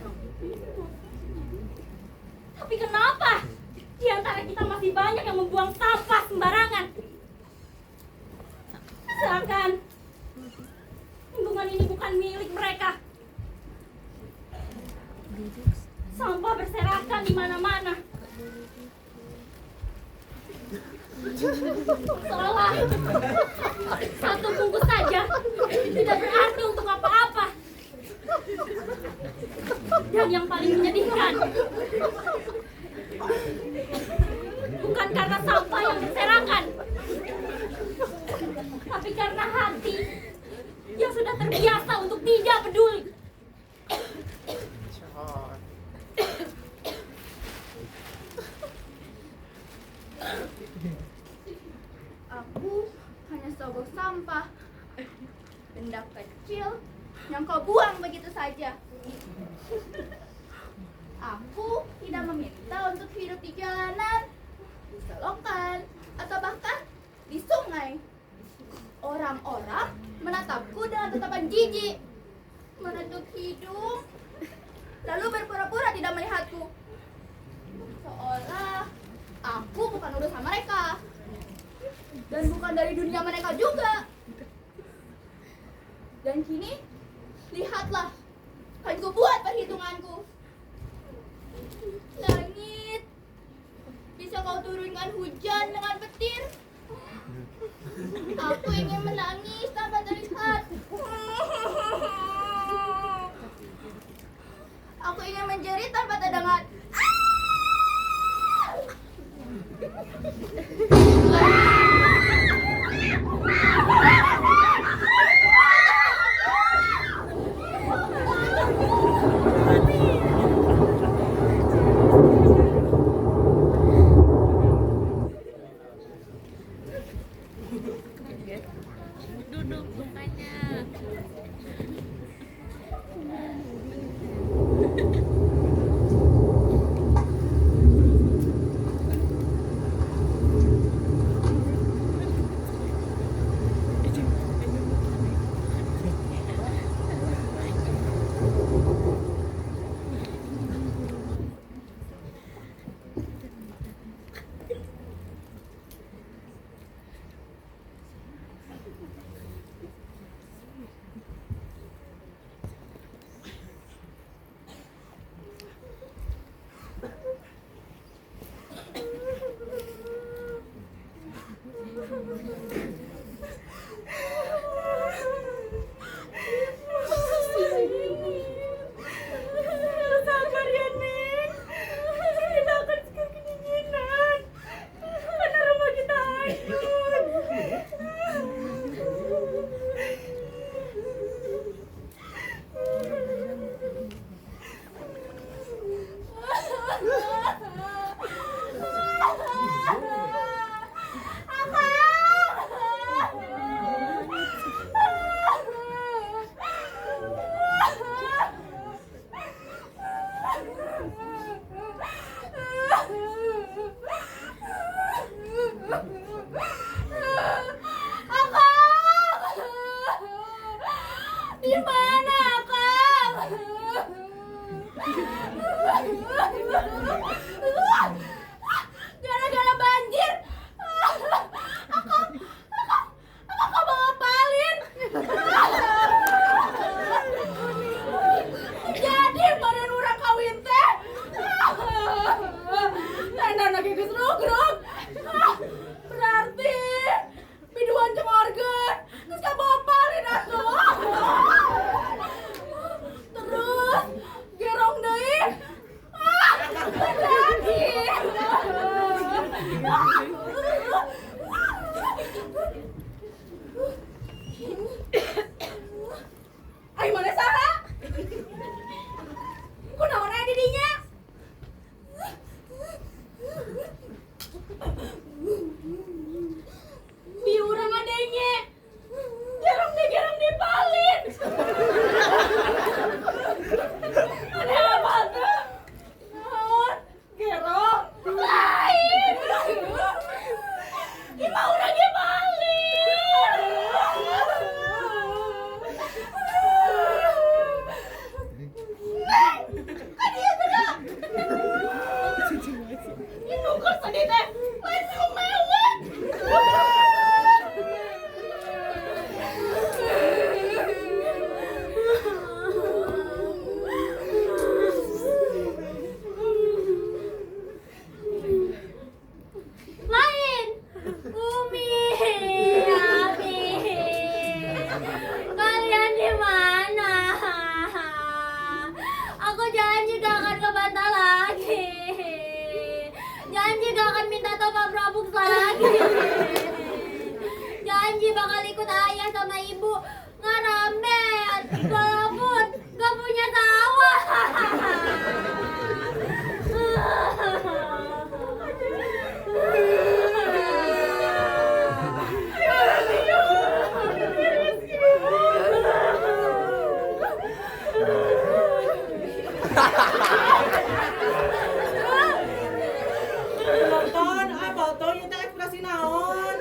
Tapi kenapa di antara kita masih banyak yang membuang sampah sembarangan? Seakan lingkungan ini bukan milik mereka. Sampah berserakan di mana-mana. Seolah satu bungkus saja tidak berarti untuk apa-apa. Dan yang paling menyedihkan, bukan karena sampah yang berserakan, tapi karena hati yang sudah terbiasa untuk tidak peduli. Aku tidak meminta untuk hidup di jalanan, di selokan, atau bahkan di sungai. Orang-orang menatapku dengan tatapan jijik, menutup hidung, lalu berpura-pura tidak melihatku. Seolah aku bukan urusan mereka, dan bukan dari dunia mereka juga. Dan kini, lihatlah, kan ku buat perhitunganku. Langit, bisa kau turunkan hujan dengan petir? Aku ingin menangis tanpa terlihat. Aku ingin menjerit tanpa terdengar. Duduk bukannya. Sabar ya, Neng. Kita akan segera kedinginan. Karena rumah kita hanyut. Di mana, Kang? Gara-gara banjir. Akang bawa palin. Jadi badan urang kawin teh. Tenda lagi gesrug-rug. Berarti biduan cemorgeun. Terus bawa palin atuh. Terus gerong deui. Jadi. Ai mana saha? Kunaon aya di dinya? Biurang adanya. Gerong dipalin. Ada apa tuh? Naon? Gerong? Lain. Ima urang dipalin. Neng, kan dia sudah. Ini nuker sedih teh. Lain si mewek. Lain. Umi, Abi. Kalian di mana? Aku janji gak akan ngebantah lagi. Janji gak akan minta topa Prabu lagi. Janji bakal ikut ayah sama ibu ngaramet walaupun gak punya sawah. Penonton, botol itu ekspresi naon?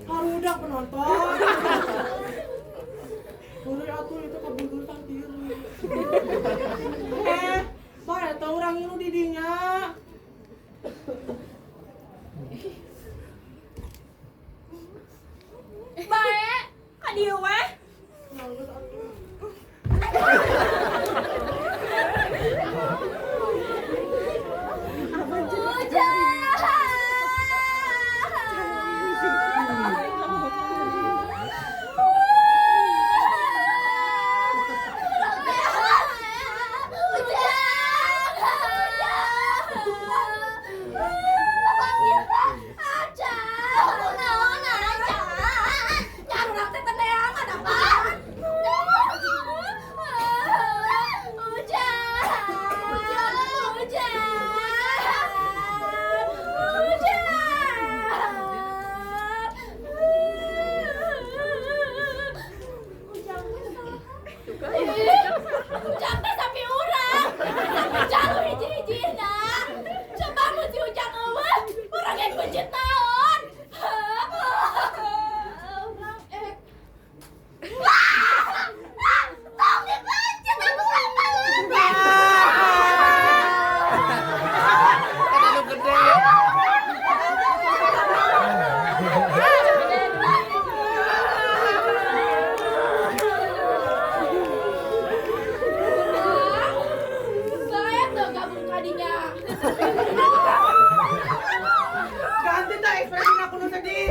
Harudak penonton. Boleh atuh itu kabulkan diri. Boleh tahu orang itu didinya. Baik, ka dieu weh. Ganti tak ekspresi aku nu sedih.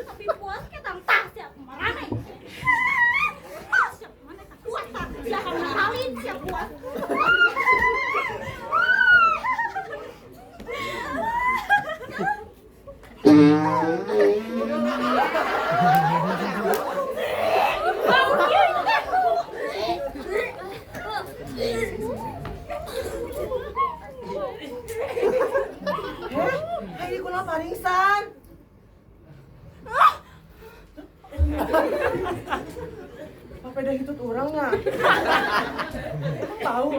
Tapi puas ke tantang siap marane. Siap mana tak puas tak siap mengalin siap puas. Ini kuna parisan. Apa dah hitut orangnya? Tahu.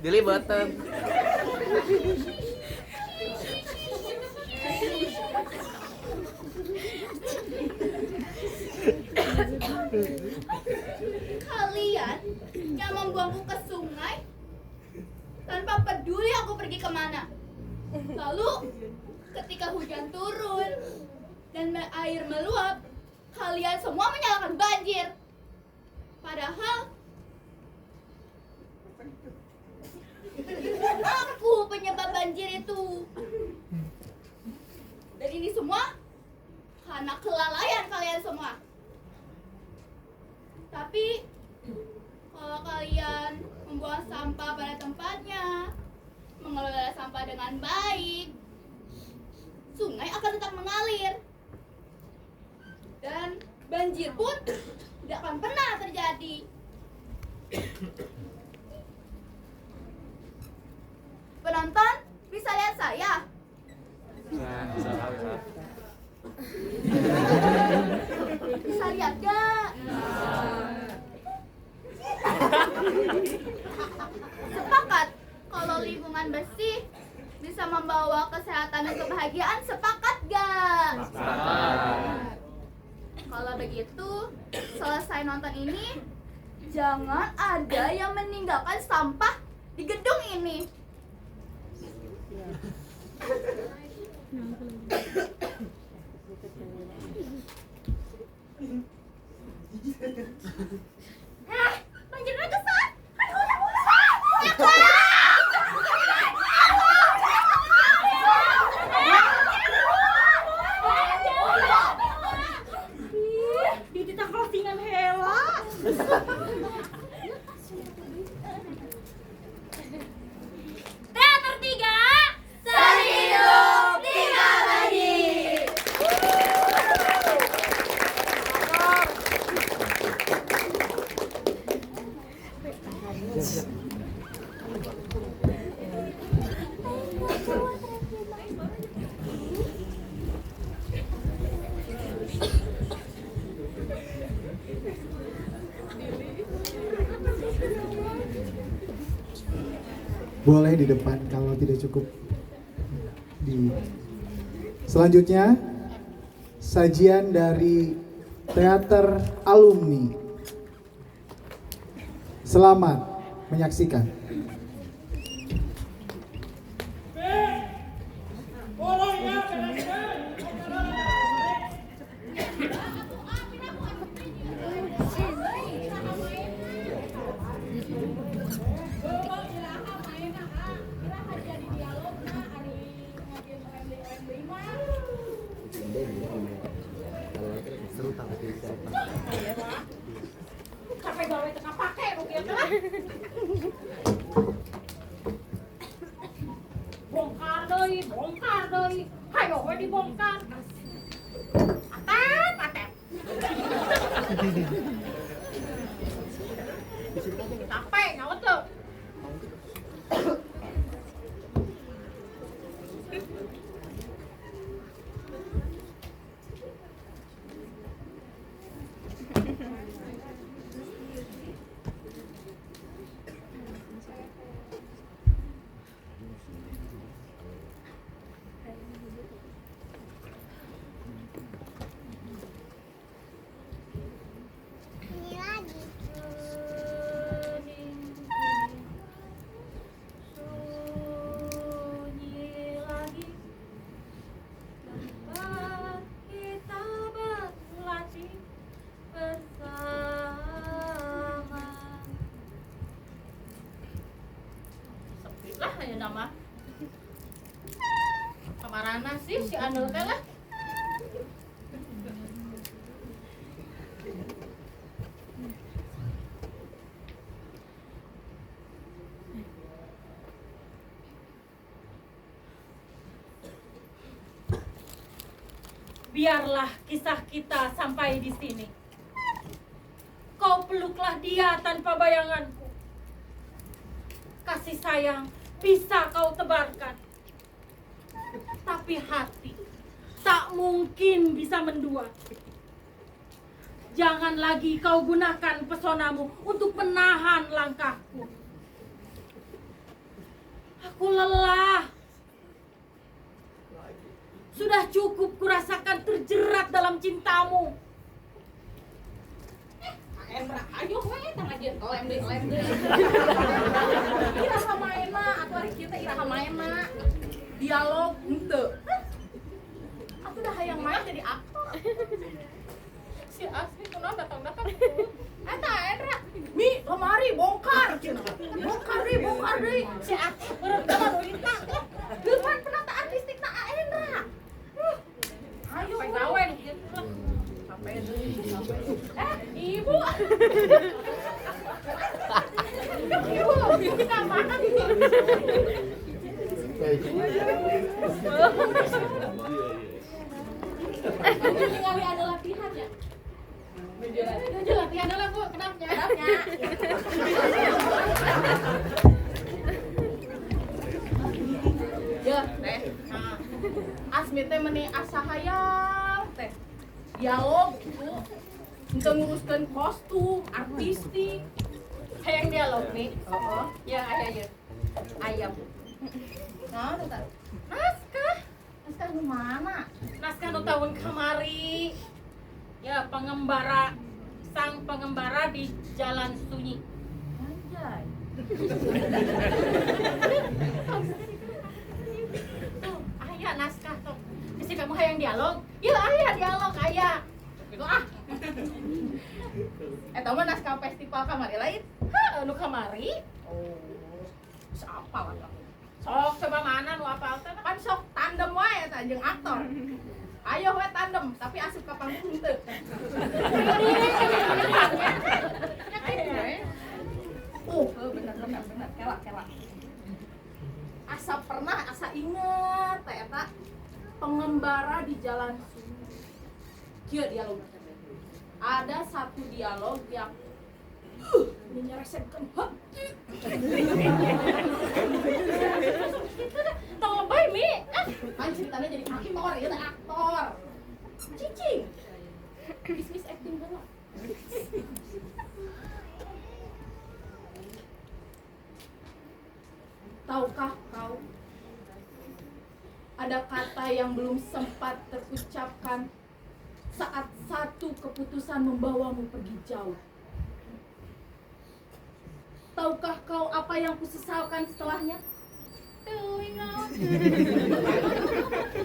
Dilibatan. Kalian yang membuangku ke sungai tanpa peduli aku pergi kemana. Lalu ketika hujan turun dan air meluap, kalian semua menyalahkan banjir. Padahal aku penyebab banjir itu. Dan ini semua karena kelalaian kalian semua. Tapi kalau kalian membuang sampah pada tempatnya, mengelola sampah dengan baik, sungai akan tetap mengalir. Dan banjir pun tidak akan pernah terjadi. Penonton bisa lihat saya? Bisa lihat gak? Sepakat kalau lingkungan bersih bisa membawa kesehatan dan kebahagiaan, sepakat gak? Kalau begitu, selesai nonton ini, jangan ada yang meninggalkan sampah di gedung ini. Banjir udah kesat. Aduh, ya Dititah closingan hela. Teater 3 Sari Hidup 3 Bagi. Boleh di depan kalau tidak cukup. Selanjutnya sajian dari teater alumni. Selamat menyaksikan. Capek gawe tengah pake rugi teh. Bongkar deui. Hayo we dibongkar. Atep. Capek nyawa tuh. Nama kamarana sih si Anu teh lah. Biarlah kisah kita sampai di sini. Kau peluklah dia tanpa bayanganku. Kasih sayang bisa kau tebarkan, tapi hati tak mungkin bisa mendua. Jangan lagi kau gunakan pesonamu untuk menahan langkahku. Aku lelah. Sudah cukup kurasakan terjerat dalam cintamu. Endra, ayo we tangajieun lem deui. Iraha maena atuh ari kieu teh iraha maena. Dialog henteu. Atuh dah hayang main jadi aktor. Si Asmi kunaon datang-datang. Eta Endra, mi lemari bongkar cenah. Bongkar deui. Si Asmi beureum sama duitna. Depan penata artistikna Endra. Ayo gawe kieu. Sampai deui. Ibu. Ibu, kita mana nih? Kali ada latihan ya? Ada latihan dulu Bu, kenapnya? Ya, teh. Nah, Asmi teh meuni asa hayang teh. Dialog Bu. Untuk nguruskan kostum, artistik. Hayang dialog nih. Ya ayah. Ayam. Nah, tuh. Naskah nu mana? Naskah nu tahun kamari. Ya, pengembara, sang pengembara di jalan sunyi. Anjay. Tuh, aya naskah tuh. Bisa kamu hayang dialog? Ya, aya dialog aya. Gitu ah. Eta mah naskah festival kamari lain. Anu kamari? Oh. Siapa lah. Sok coba mana nu apal teh kan sok tandem wae eta jeung aktor. Ayo we tandem, tapi asup ka panggung teu. Bener, kelak. Asa pernah, asa inget teh eta pengembara di jalan sunyi. Kieu dialog. Ada satu dialog yang menyeresepkan hati. Tolong bae Mi. Kan ceritanya jadi aktor, ya aktor. Cicing. Bisnis acting banget. Tahukah kau ada kata yang belum sempat terucapkan saat satu keputusan membawamu pergi jauh? Tahukah kau apa yang kusesalkan setelahnya? Tuh, ingat.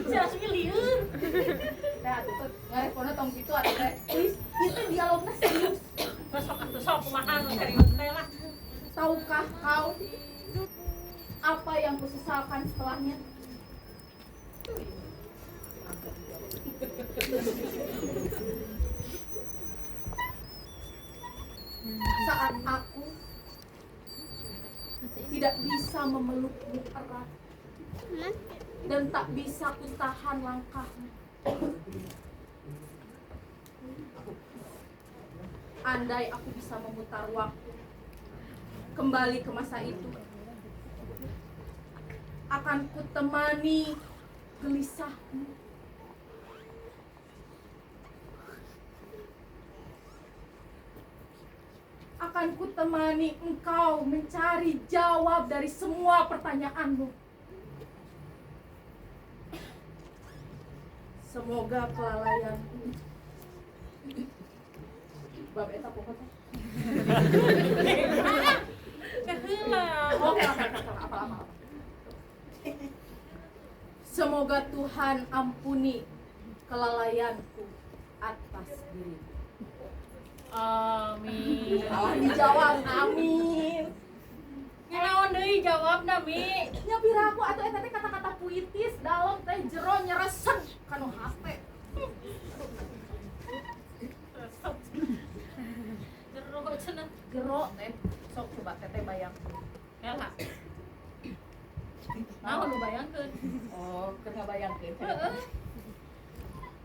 Jelas milieur. Nah, tuh ngarepona tong kitu atuh teh. Please, itu dialogna serius. Sok kumaha nu serius teh lah. Tahukah kau apa yang kusesalkan setelahnya? Saat aku tidak bisa memelukmu erat dan tak bisa kutahan langkahmu. Andai aku bisa memutar waktu kembali ke masa itu, akan kutemani gelisahmu. Akan kutemani engkau mencari jawab dari semua pertanyaanmu. Semoga kelalaianku. Bab eta pokoknya. Apa. Semoga Tuhan ampuni kelalaianku atas diriku. Amin. Salah dijawab, amin. Naon deui jawabna, Mi? Nya piraku atuh eta teh kata-kata puitis, dalam teh jero nyeresep kanu hate. Jero cenah. Jero teh sok coba teteh bayang. Ela. Naon nu bayangkeun? Oh, keur ngabayangkeun. Heeh.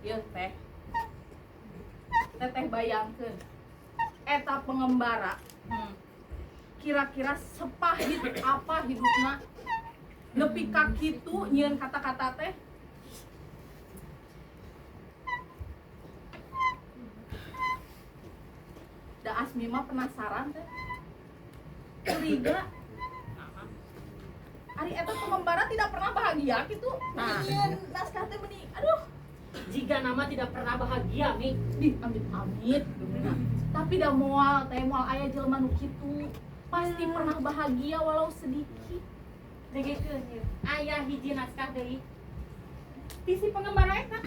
Ieu teh. Teteh bayangkeun. Eta pengembara. Kira-kira sepahit apa hidupna nepi ka kitu nyieun kata-kata teh. Da Asmi mah penasaran teh. Curiga. Ari eta pengembara tidak pernah bahagia gitu. Nyieun naskah teh meuni. Aduh. Jika nama tidak pernah bahagia, Mi. Amit-amit. Tapi da moal teh moal aya jelema nu kitu. Pasti pernah bahagia walau sedikit. Degekeun ieu. Aya hiji naskah deui. Ti si pengembara eta.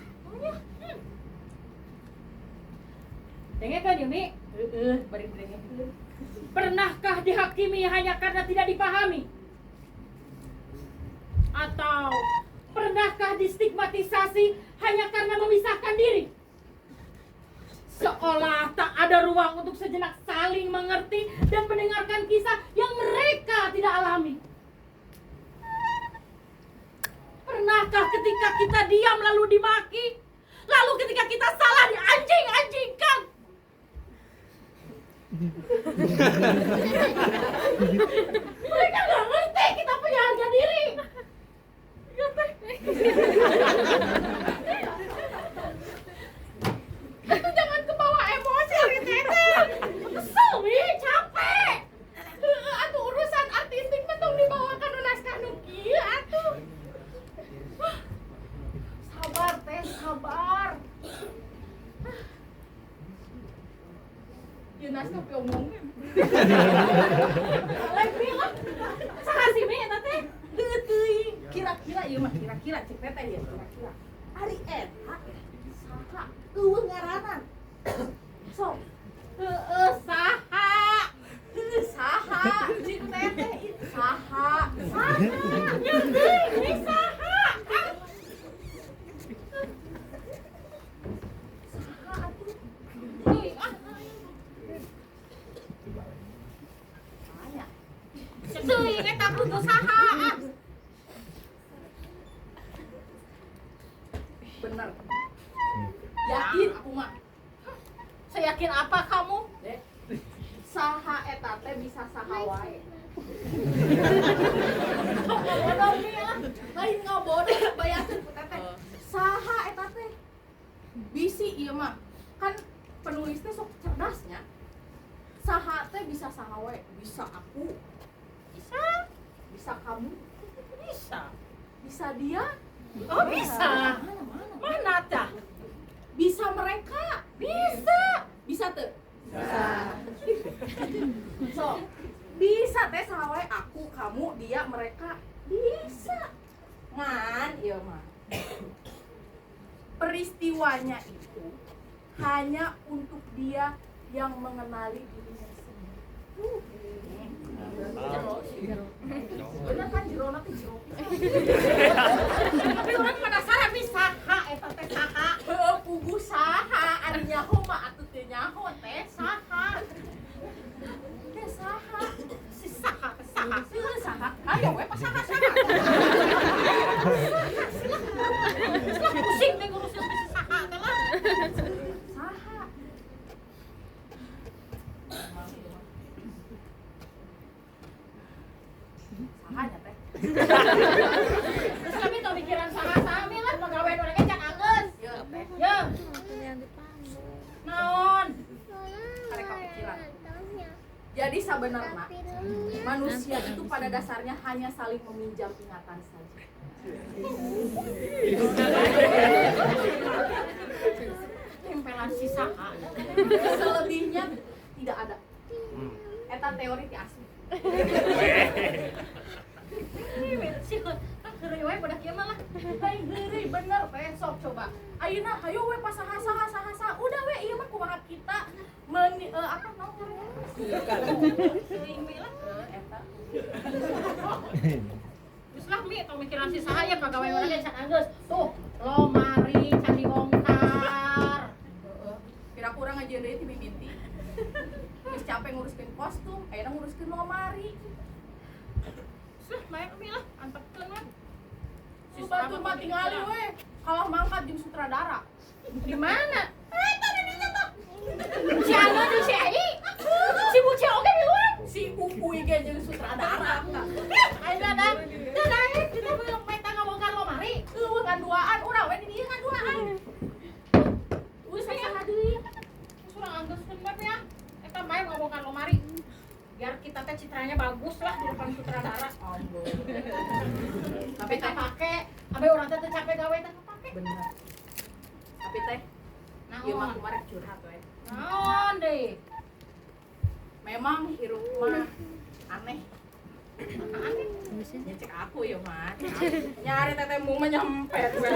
Dengekeun ieu, Mi. Heeh, bari dengekeun. Pernahkah dihakimi hanya karena tidak dipahami? Atau pernahkah distigmatisasi hanya karena memisahkan diri? Seolah tak ada ruang untuk sejenak saling mengerti dan mendengarkan kisah yang mereka tidak alami. Pernahkah ketika kita diam lalu dimaki? Lalu ketika kita salah dianjing-anjingkan? Mereka gak ngerti kita punya harga diri. Itu jangan kebawa emosi hari teteh. Kesel wi, capek. Atuh urusan artistik mah tong dibawakan naskah nu kieu atuh. Sabar teh, sabar. tapi omongnya. Lain bilang, saha si me eta teh? Teuing, kira-kira ieu mah kira-kira cek teh ya kira-kira. Ari eta saha eueuh ngaranan. Sok. Heueuh saha? Saha? Cik teteh saha? Saha? Nya teuing ini saha? Saha atuh? Teuing ah. Aya. Teuing eta kudu saha? Bener. Yakin aku mah. Seyakin apa kamu? Saha eta teh bisa saha wae. Bodoh ya. Lain ngabodoh bayakeun ku teteh. Saha eta teh? Bisi ieu mah. Kan penulis teh sok cerdasnya. Saha teh bisa saha wae. Bisa aku. Bisa. Bisa kamu. Bisa. Bisa dia. Oh bisa. Mana tah? Bisa mereka. Bisa. Bisa tuh. Bisa. So, bisa teh saha wae aku, kamu, dia, mereka. Bisa. Ngan ieu mah. Peristiwanya itu hanya untuk dia yang mengenali dirinya sendiri. Bener kan jerona teh jero. Tapi urang penasaran nih saha eta teh saha? Heueuh pugu saha anu nyaho mah atuh teu nyaho teh saha? Teh saha? Si saha teh saha? Saha? Ayo we pas saha saha. Silah pusing teh ngurusin si saha teh lah. Saha? Sahanya teh. Terus kami tau pikiran saha-sami lah pegawai nu rek can anggeus. Ye teh. Ye. Naon? Karek kepikiran. Jadi sebenarnya manusia itu pada dasarnya hanya saling meminjam ingatan saja. Tempelan si saha. Selebihnya tidak ada. Eta teori ti asli. Heureuy we budak ieu mah lah. Hai heureuy bener teh sok coba. Ayeuna hayu we pas saha. Udah we ieu mah kumaha kita apa naon ngaranna? Teuing we lah eta. Geus lah mi tong mikiran si saha ya pagawe urang can anggeus. Tuh, lomari can dibongkar. Kira kurang aja deui ti mimiti. Geus capek nguruskeun kostum, ayeuna nguruskeun lomari. Suh, main mi lah, antepkeun we. Si batur mah tingali we, kalah mangkat jeung sutradara. Di mana? Eta di dinya tah. Si Ana jeung si Ai. Si Buce oge di luar. Si Upuy ge jeung sutradara. Ayeuna da. Da kita belum peta ngabongkar lomari. Eueuh ngaduaan, urang we di dieu ngaduaan. Geus saha deui? Surang anggeuskeun we ya. Eta main ngabongkar lomari. Biar kita teh citranya bagus lah di depan sutradara. Ampun. Tapi tak pake, abe urang teh teu capek gawe teh pake. Bener. Tapi teh, ieu mah kumaha curhat we. Naon deui? Memang hirup mah aneh. Aneh. Ya cek aku ya mah. Nyari teteh mu mah nyempet we.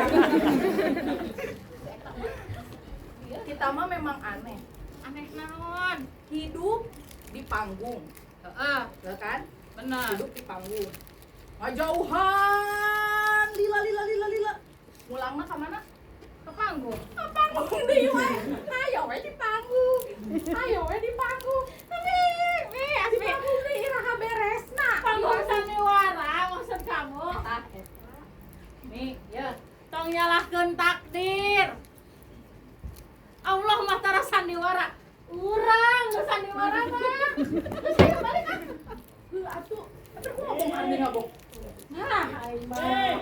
Kita mah memang aneh. Aneh naon? Hidup di panggung. Heeh, kan? Benar. Hidup di panggung. Ngajauhan, lila. Mulang mah ka mana? Ke panggung. Ke panggung deui we. Hayo we di panggung. Tapi asli panggung deui raha beresna. Panggung sandiwara maksud kamu? Tah eta. Nih, ya. Tong nyalahkeun takdir. Allah mah tara sandiwara. Urang nu sandiwara mah. Terus ayo balik ah. Atuh ngomong aneh ngabok. Nah, aing mah.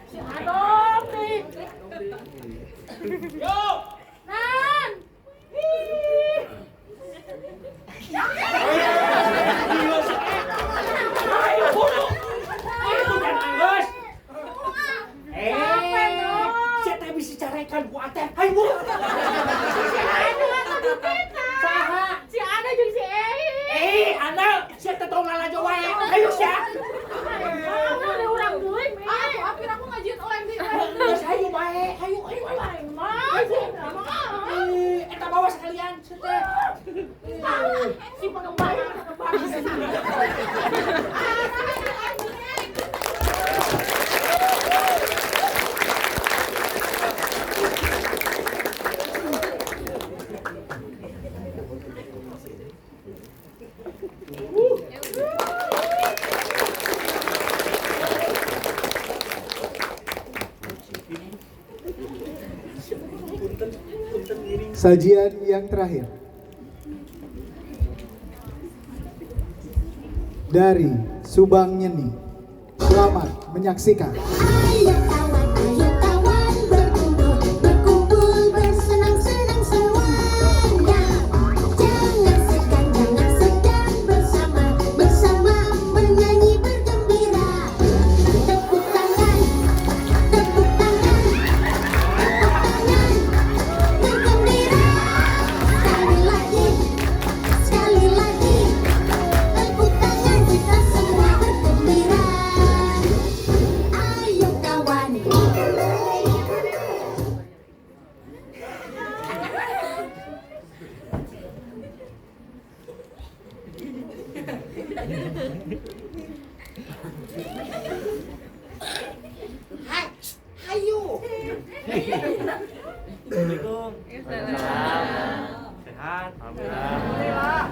Si Adom nih. Yo. Nan. Ayo bulu. Ayo jangan anggeus. Saya teh bisa carekan buat teh. Ayo bulu. Si Ana jeung si Sajian yang terakhir dari Subang Nyeni. Selamat menyaksikan. Ayo kawan berkumpul bersenang-senang semuanya. Jangan segan bersama menyanyi bergembira. Tepuk tangan, bergembira. Sekali lagi, tepuk tangan kita semua bergembira. Ayo kawan. Assalamualaikum. Sehat? Alhamdulillah.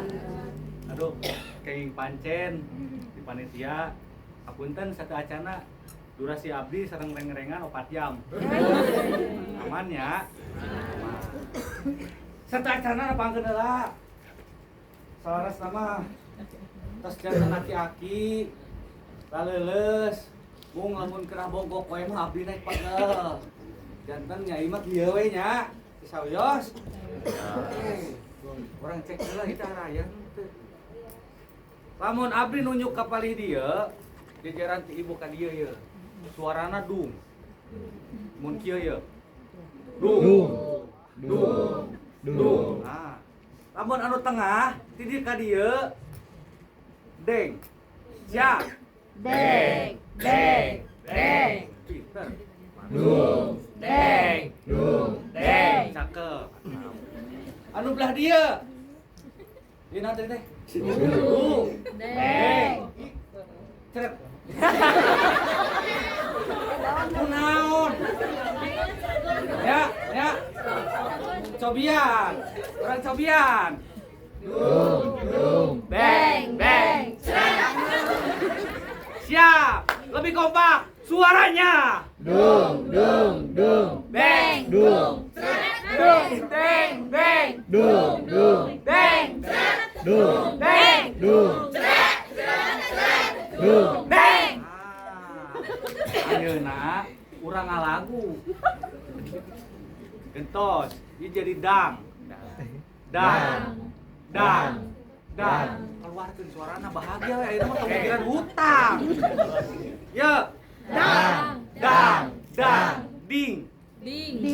Aduh, kenging pancen di panitia. Apunten satu acana durasi abdi sareng reng-rengan 4 jam. Aman ya? Aman. Satu acana napangkeun heula. Salaras nama tos jantan aki-aki. Laleuleus. Mung lamun kena bogok wae mah abdi naik pagel. Jantan nyai mah kieu we nya. Sauyos. Orang cek heula kita raya teu. Lamun abdi nunjuk ka palih dieu, jajaran ti ibu ka dieu ye. Suarana dung. Mun kieu ye. Dung. Nah. Lamun anu tengah ti dieu ka dieu deng. Siap. Deng. Pinter. Deng. Cakep. Anu belah dia. Ieu naon teh? Deng. Ceret. Kunaon? Ya. Cobian. Orang cobian. Beng. Ceret. Siap. Lebih kompak. Suaranya. Beng. Beng. Ayeuna urang ngalagu. Gentos, ieu jadi dang. Keluarkeun suarana bahagia we ayeuna mah kepikiran hutang. Ye. Dang. Ding.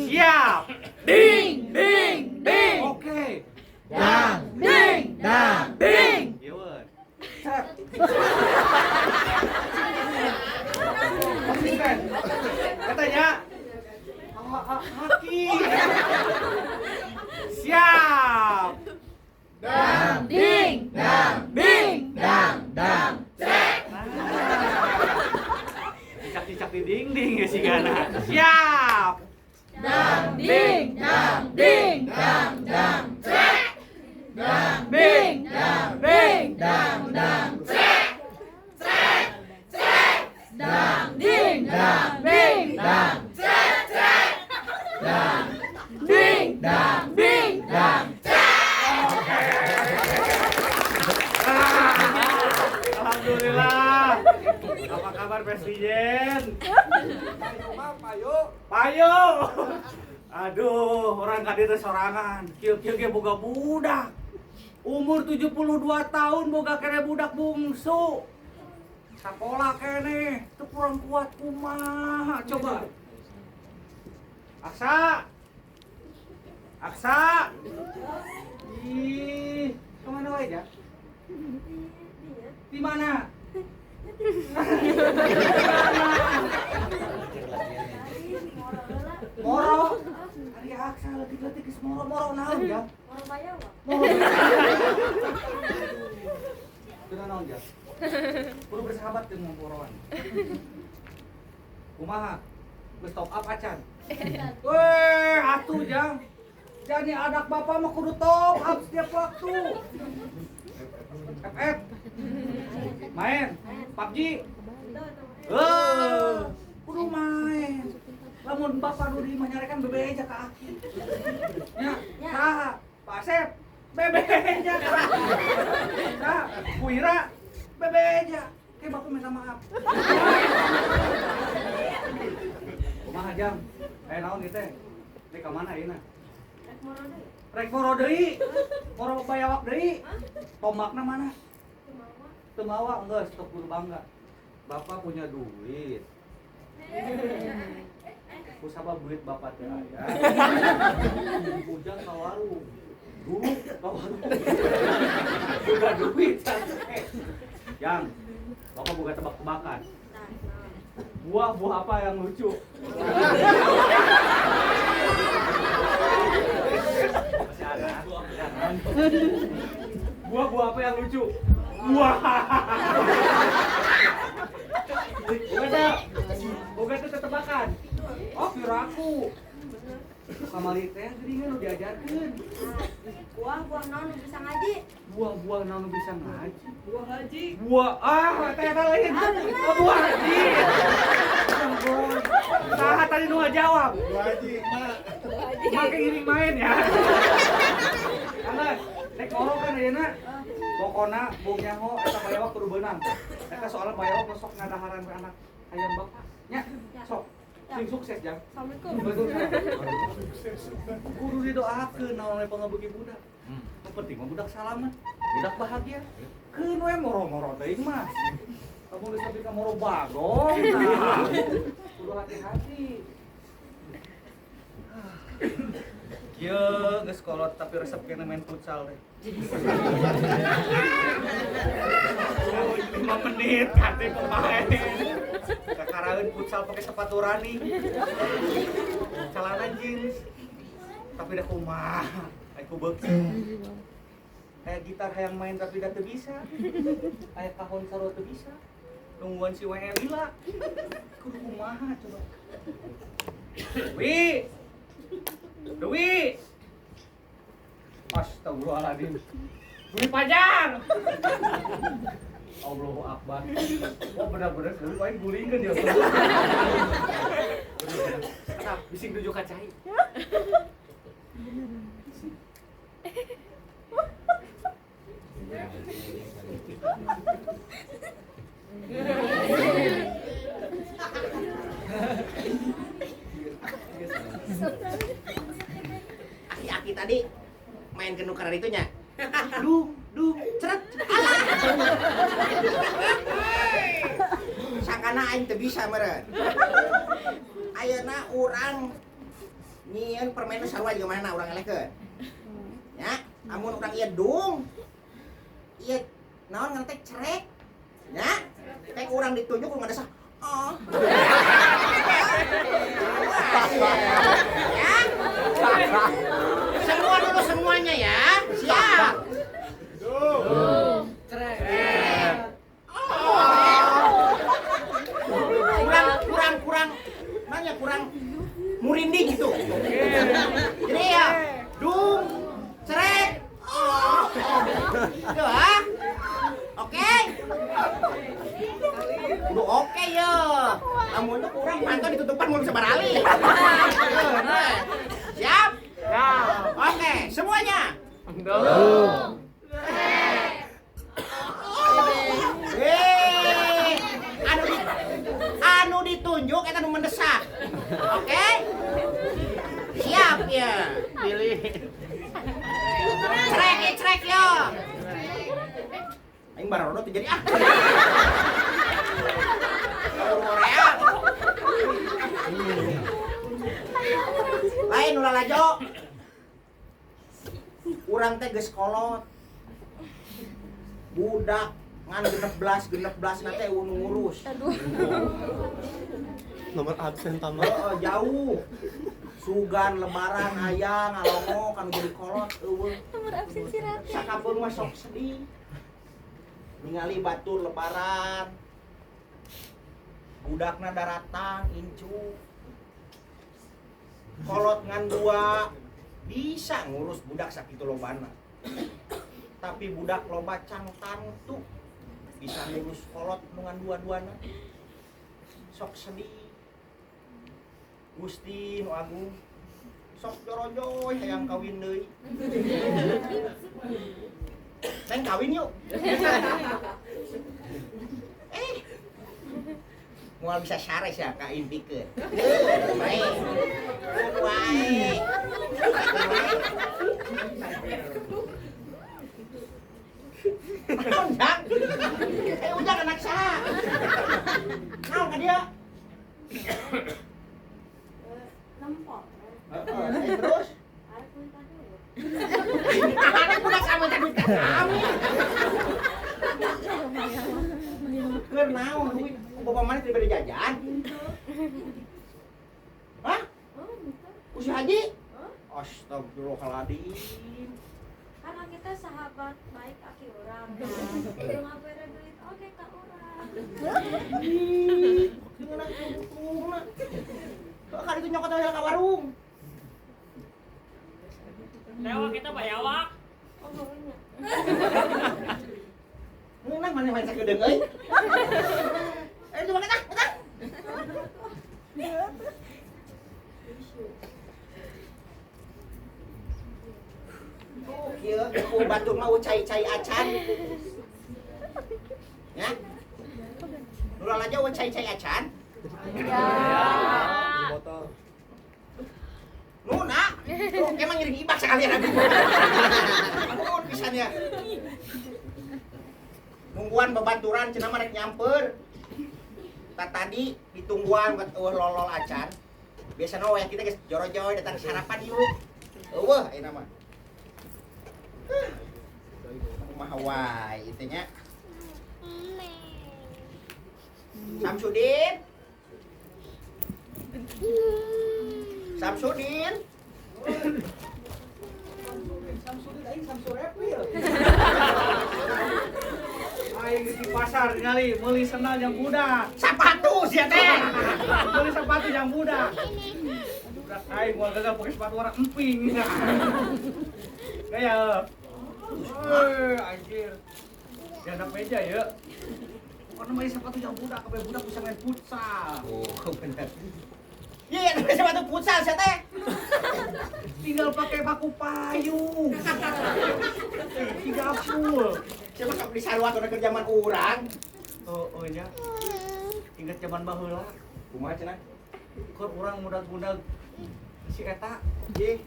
Siap. Ding. Oke. Ding. Yeun. Set. Konsisten. Katanya haki. Siap. Ding. Cicak di dinding ya si Gana. Siap. Ding. Alhamdulillah. Apa kabar Presiden? Payo. Aduh, orang kadi teh sorangan. Kieu ge boga budak. Umur 72 tahun boga kene budak bungsu. Sakola kene, teu kurang kuat kumaha coba. Aksa. Ih, kemana wae ya? Di mana? Moro. Ari Aksa leutik-leutik geus moro naon ya? Moro bayar wah. Teu naon ya? Kudu bersahabat jeung moroan. Kumaha? Geus top up acan. Weh, atuh jang. Jadi anak bapak mah kudu top up setiap waktu. FF. Main PUBG. Kudu main. Lamun bapak nu di manyarekan bebeja ka aki. Nya, saha? Pak Asep. Bebeja ka. Saha? Kuira bebeja. Ke bapak minta maaf. Kumaha Jam? Naon ieu teh? Teh ka mana ayeuna? Rek moro deui. Moro bayawak deui. Tomakna mana? Temawa geus teu kudu bangga. Bapak punya duit. Kusabab duit bapak teh aya. Bujang ka warung. Dulu ka warung. Juga duit. Yang bapak boga tebak-tebakan. Buah apa yang lucu? Masih ada. Buah apa yang lucu? Buah. Boga teh tebakan. Oh, kiraku. Kamari teh geuningan nu diajarkeun. Buah naon nu bisa ngaji? Buah naon nu bisa ngaji? Buah haji. Teh eta lain. Buah haji. Saha tadi nu ngajawab? Buah haji, Mak. Mak iring main ya. Anggas, nek ngoro kan ayeuna. Pokona bung nyaho eta bayawak kudu beunang. Eta soalna bayawak besok ngadaharan ke anak hayam bapak. Nya, sok. Sing sukses Jang. Assalamualaikum. Kudu didoakeun naon we pangabuki budak. Nu penting mah budak salamet, budak bahagia. Keun we moro-moro teuing mah. Kamu geus sampai ka moro bagong. Nah. Kudu hati-hati. Kieu geus kolot tapi resep kena main futsal teh. 5 menit kate pemain. Kakaraeun futsal pakai sepatu running. Celana jeans. Tapi dah kumaha, aku beuki. Kayak gitar hayang main tapi dah teu bisa. Aya kahon sarua teu bisa. Nungguan si WL lila. Kudu kumaha coba. Dewi. Astagfirullahaladzim. Dewi Pajar. Allahu Akbar. Oh benar-benar Dewi paling gulingkeun ya. Kenapa? Bising nuju ka cai. Aki tadi main ke nukeran itunya. Dung, ceret. Sakana aing teu bisa meureun. Ayeuna urang nyieun permen sarua juga mana urang elekeun. Ya, amun urang ieu dung. Ieu naon ngantek cerek. Ya, teh urang ditunjuk urang ngadesah. Oh. Ya. Semua dulu semuanya ya. Siap. Kurang murinding gitu. Jadi ya, dung, cerek. Tuh, ah. Oke. Udah oke ya. Namun tuh kurang pantau ditutupan mau bisa barali. Siap? Oke, semuanya. Anu ditunjuk eta nu mendesak. Oke? Siap ya. Pilih. Cerek ya. Aing barodo teh jadi ah. Korea. Lain ulah lajo. Urang teh geus kolot. Budak ngan 16 nanti ngurus. Nomor absen tambah. Oh, jauh. Sugan lebaran aya ngalongo kan jadi kolot eueuh. Nomor absen si Rati. Sakapeung mah sok sedih. Ningali batur lebaran. Budakna daratan incu. Kolot ngan 2 bisa ngurus budak sakitu lobana. Tapi budak loba cangtang tuh bisa lulus kolot dengan dua-duana. Sok sedih Gusti nu Agung, sok jorojoy hayang kawin deui. Neng kawin yuk. Moal bisa sares ya ka impikeun. Baik. Baik. Ujang. Ujang anak saha? Naon ka dia? Nempok. Terus? Arek minta dulu. Anak budak sama duit ka kami. Keur naon duit? Bapak mana diberi jajan? Hah? Usi Haji? Astagfirullahaladzim. Karena kita sahabat baik aki orang. Belum apa duit oke ka orang. Gimana butuhna? Kan itu nyokot aja ka warung. Lewat kita bayawak. Oh bawanya. Nang mana main sakedeung euy? Coba kita. Oh, kieu ku batur mah cai-cai acan. Ya. Nurul aja cai-cai acan. Ya. Nuna, lu emang ngiring ibak sekalian aku. Ampun pisannya. Nungguan bebaturan cenah mah rek nyamper. Tadi ditungguan buat lolol acan. Biasana we kita geus joro-joro datang sarapan yuk. Eueuh ayeuna mah. Kumaha wae ieu nya. Samsudin. Samsudin aing Samsurepil. Aing di pasar ngali meuli sendal yang budak. Sepatu sia teh. Meuli sepatu yang budak. Budak aing moal gagal pakai sepatu warna emping. Kayak anjir. Ya anak meja ya. Karena main sepatu yang budak, kabeh budak bisa main futsal. Oh, bener. Iya, ada sepatu futsal sia teh. Tinggal pakai baku payung. Tiga full. Siapa sok beli sarua kana kerjaan urang. Oh nya. Ingat zaman baheula. Kumaha cenah? Keur urang mudag-mudag si eta. Ye.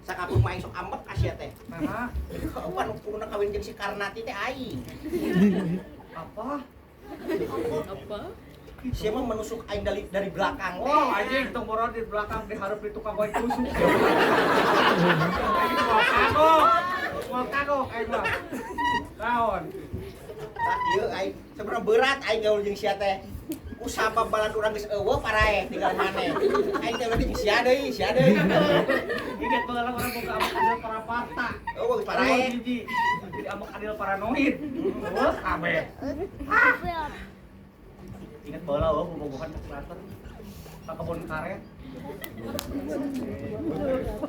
Sakapung mah aing sok ambek ka sia teh. Nah, Kapan kudu kawin jeung si Karnati teh aing. apa? Siapa menusuk aing dari belakang teh. Oh, anjing tong borod di belakang diharap di tukang goi tusuk. Mau kagok aing mah. Naon? Tak ieu aing sebenarnya berat aing gaul jeung sia teh. Ku sabab balan urang geus eueuh paraeh tinggal maneh. Aing teh berarti sia deui. Ingat baheula urang boga amak adil para pata. Eueuh geus paraeh. Jadi amak adil paranoid. Wah, kabeh. Ingat baheula bobogohan ke Klaten. Ka kebun karet.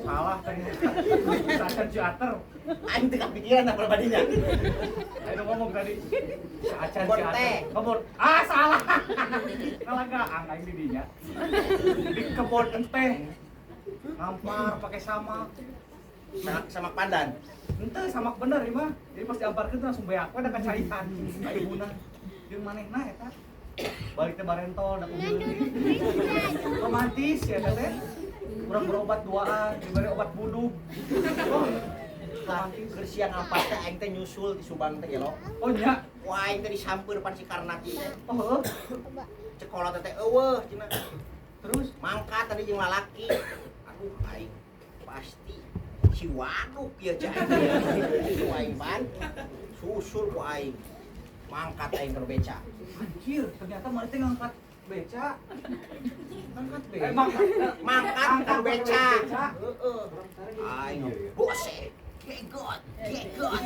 Salah ternyata. Sacan teater. Aing teu kepikiran apa badinya. Ayo ngomong tadi. Sacan Kebun teater. teh. Kebun. Ah, salah. Kalagaang aing di dinya. Di kebun teh. Ngampar pakai samak. Sama pandan. Ente samak bener ieu mah. Jadi pas diamparkeun teh langsung beak we da kacaitan. Ka ibuna. Jeung manehna eta. Balik teh barentol da kumileun. Romantis ya teh. Urang berobat duaan, diberi obat budug. Oh, Romantis keur siang apa teh aing teh nyusul di Subang teh gelo. oh nya. Wah aing teh disamper pan si Karnati teh. Oh, heuh. Cekola teh eueuh cenah. Terus Mangkat tadi jeung lalaki. Aduh aing pasti si waduk ieu cai. Itu aing pan. Susul ku aing. Mangkat aing keur beca. anjir, ternyata mana teh ngangkat beca. Mangkat beca. Mangkat Angkat beca. beca. Heeh. Aing bose. Gegot. Gegot.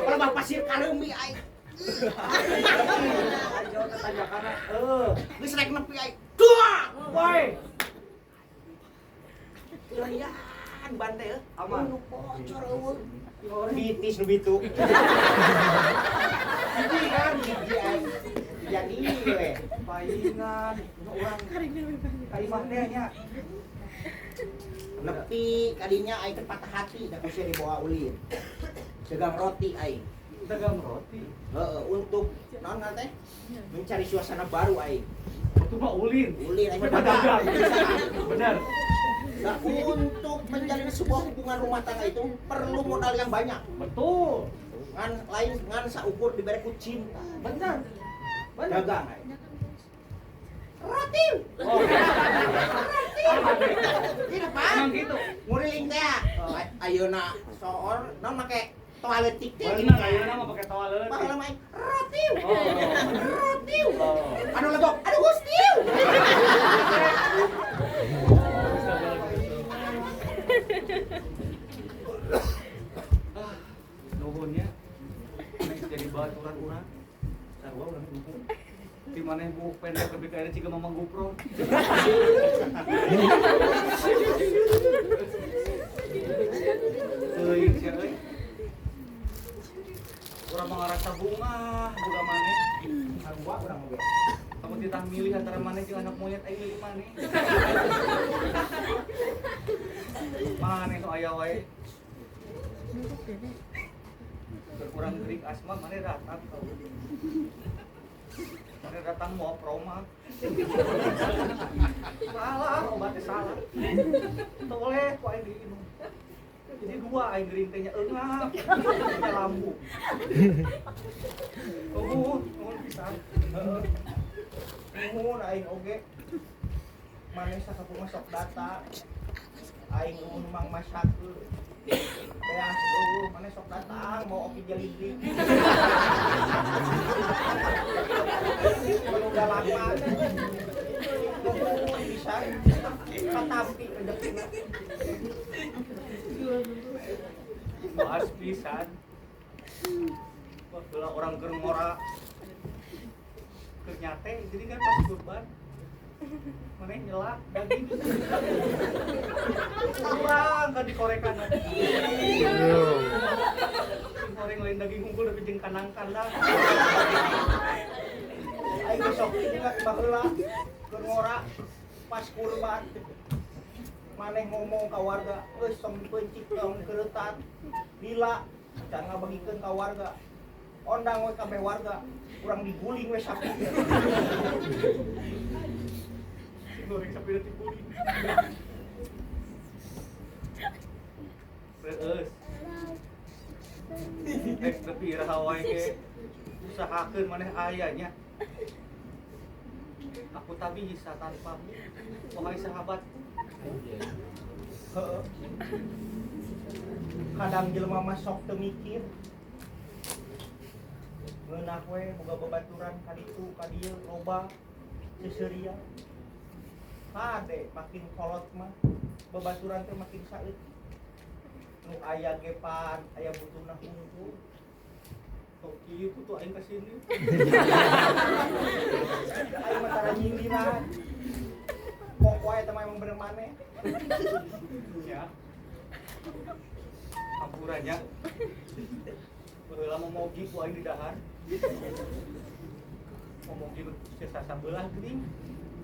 Perebah pasir Kareumbi aing. Ayo tanjakanna. Geus rek nepi aing. Duak. Woi. Layan bante ya. Aman. Nu bocor eueuh. Bitis nu bitu. Hiji kan hiji aing. Jadi we. Paingan, nu urang kaimah teh nya. Nepi kadinya aing teh patah hati da kusir dibawa ulin. Dagang roti aing. Dagang roti. Heeh, untuk naon teh? Mencari suasana baru aing. Itu mah ulin. Ulin aing mah Dagang. dagang. Benar. Nah, untuk menjalin sebuah hubungan rumah tangga itu perlu modal yang banyak. Betul. Ngan saukur diberi ku cinta. Benar. Dagang aing. Roti. Oh. Ini apa? Emang gitu. Nguriling teh. Ayeuna soor naon make toaletik teh gini. Benar, ayeuna mah pakai toilet. Baheula mah roti. Oh. Roti. Oh. Anu legok, aduh Gustiu. Nuhunnya jadi baturan urang. Sarua urang dukung. Di mana bu pendek lebih kaya ciga mamang GoPro. Teuing sia euy. Urang mah ngarasa bunga buka maneh. Sarua urang oge. Kamu ditah milih antara maneh jeung anak monyet aing milih maneh. Maneh so aya wae. Berkurang gerik asma maneh datang tau. Maneh datang mau proma. Salah, obatnya salah. Toleh ku aing diinum. Jadi dua aing gering teh nya eungap. Nya lambung. Nuhun pisan. Heeh. Nuhun aing oge. Maneh sakapunga sok datang. Aing nuhun mang masakeun. Beas maneh sok datang mau oki jelidri. Udah lama. Nuhun pisan. Katampi rezekina. Bahas pisan. Wah, orang keur ngora keur nyate jadi kan pas kurban maneh nyelak daging kurang kan dikorekan goreng lain daging unggul tapi jeung kanang-kanang aing besok ingat baheula keur ngora pas kurban maneh ngomong ka warga geus tong peuncik tong keuretan lila can ngabagikeun ka warga ondang we kabeh warga urang diguling we sapi goreng sapi diguling Reus tapi iraha wae ge usahakeun maneh ayanya aku tak bisa tanpamu wahai sahabat. Kadang jelema mah sok teu mikir. Ngeunah we boga babaturan ka ditu ka dieu loba seseuria. Kade makin kolot mah babaturan teh makin saeutik. Nu aya ge pan aya butuhna hungkul. Tok kieu kudu aing ka sini. Aing mah tara nyindiran. Kok wae teh emang bener maneh. Ya. Ampurannya. Baheula momogi ku aing di dahar. Momogi sesa sabelah geuning.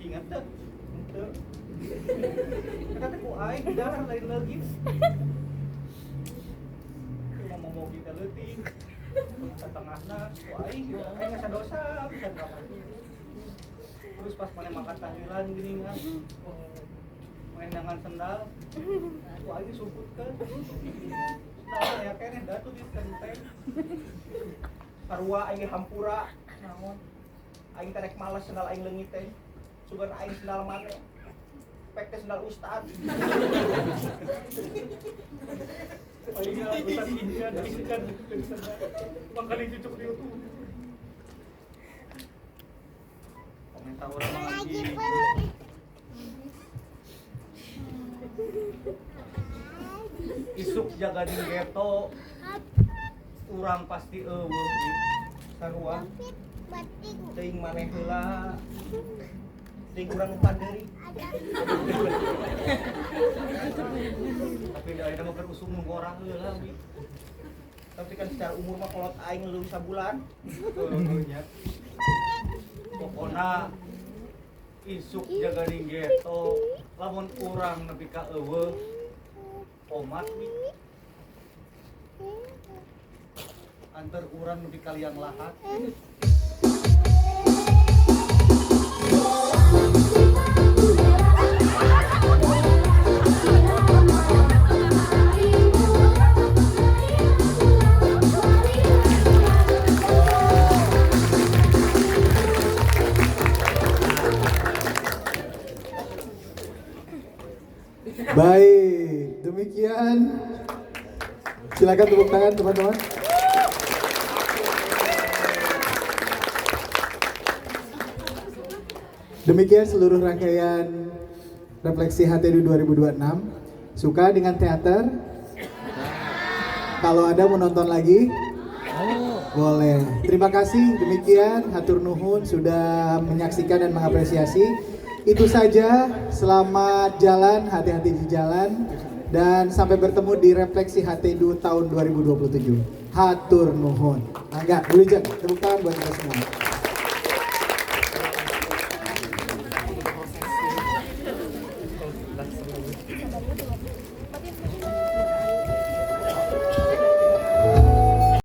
Ingat teh? Henteu. Eta teh ku aing di dahar lain leutik. Ku momogi teh leutik. Setengahna ku aing asa dosa pisan ka. Terus pas maneh makan tahlilan geuning kan. Main dengan sendal, wah ini sumputkan. Sendal ya kene datu di kenteng. Sarua aing hampura naon. Aing terek males sendal aing leungit teh. Sugan aing sendal maneh. Pek teh sendal ustad. Aing ustad injan sendal. Makali cucuk di utuh. Komentar orang lagi. Isuk jaga di geto urang pasti eueuh sarua teuing maneh heula Ting kurang umpan deui. Tapi da mau keur usum nunggu orang heula Bi. Tapi kan secara umur mah kolot aing leuwih sabulan. Nya. Pokona isuk jaga ninggeto lamun urang nepi ka eueuh omat Bi. Antar urang nepi ka liang lahat. Baik, demikian. Silakan tepuk tangan teman-teman. Demikian seluruh rangkaian Refleksi HTD 2026. Suka dengan teater? Kalau ada mau nonton lagi? Boleh. Terima kasih. Demikian hatur nuhun sudah menyaksikan dan mengapresiasi. Itu saja. Selamat jalan, hati-hati di jalan, dan sampai bertemu di Refleksi HT2 tahun 2027. Hatur nuhun. Angga, Wilujeng, tepuk tangan buat kita semua.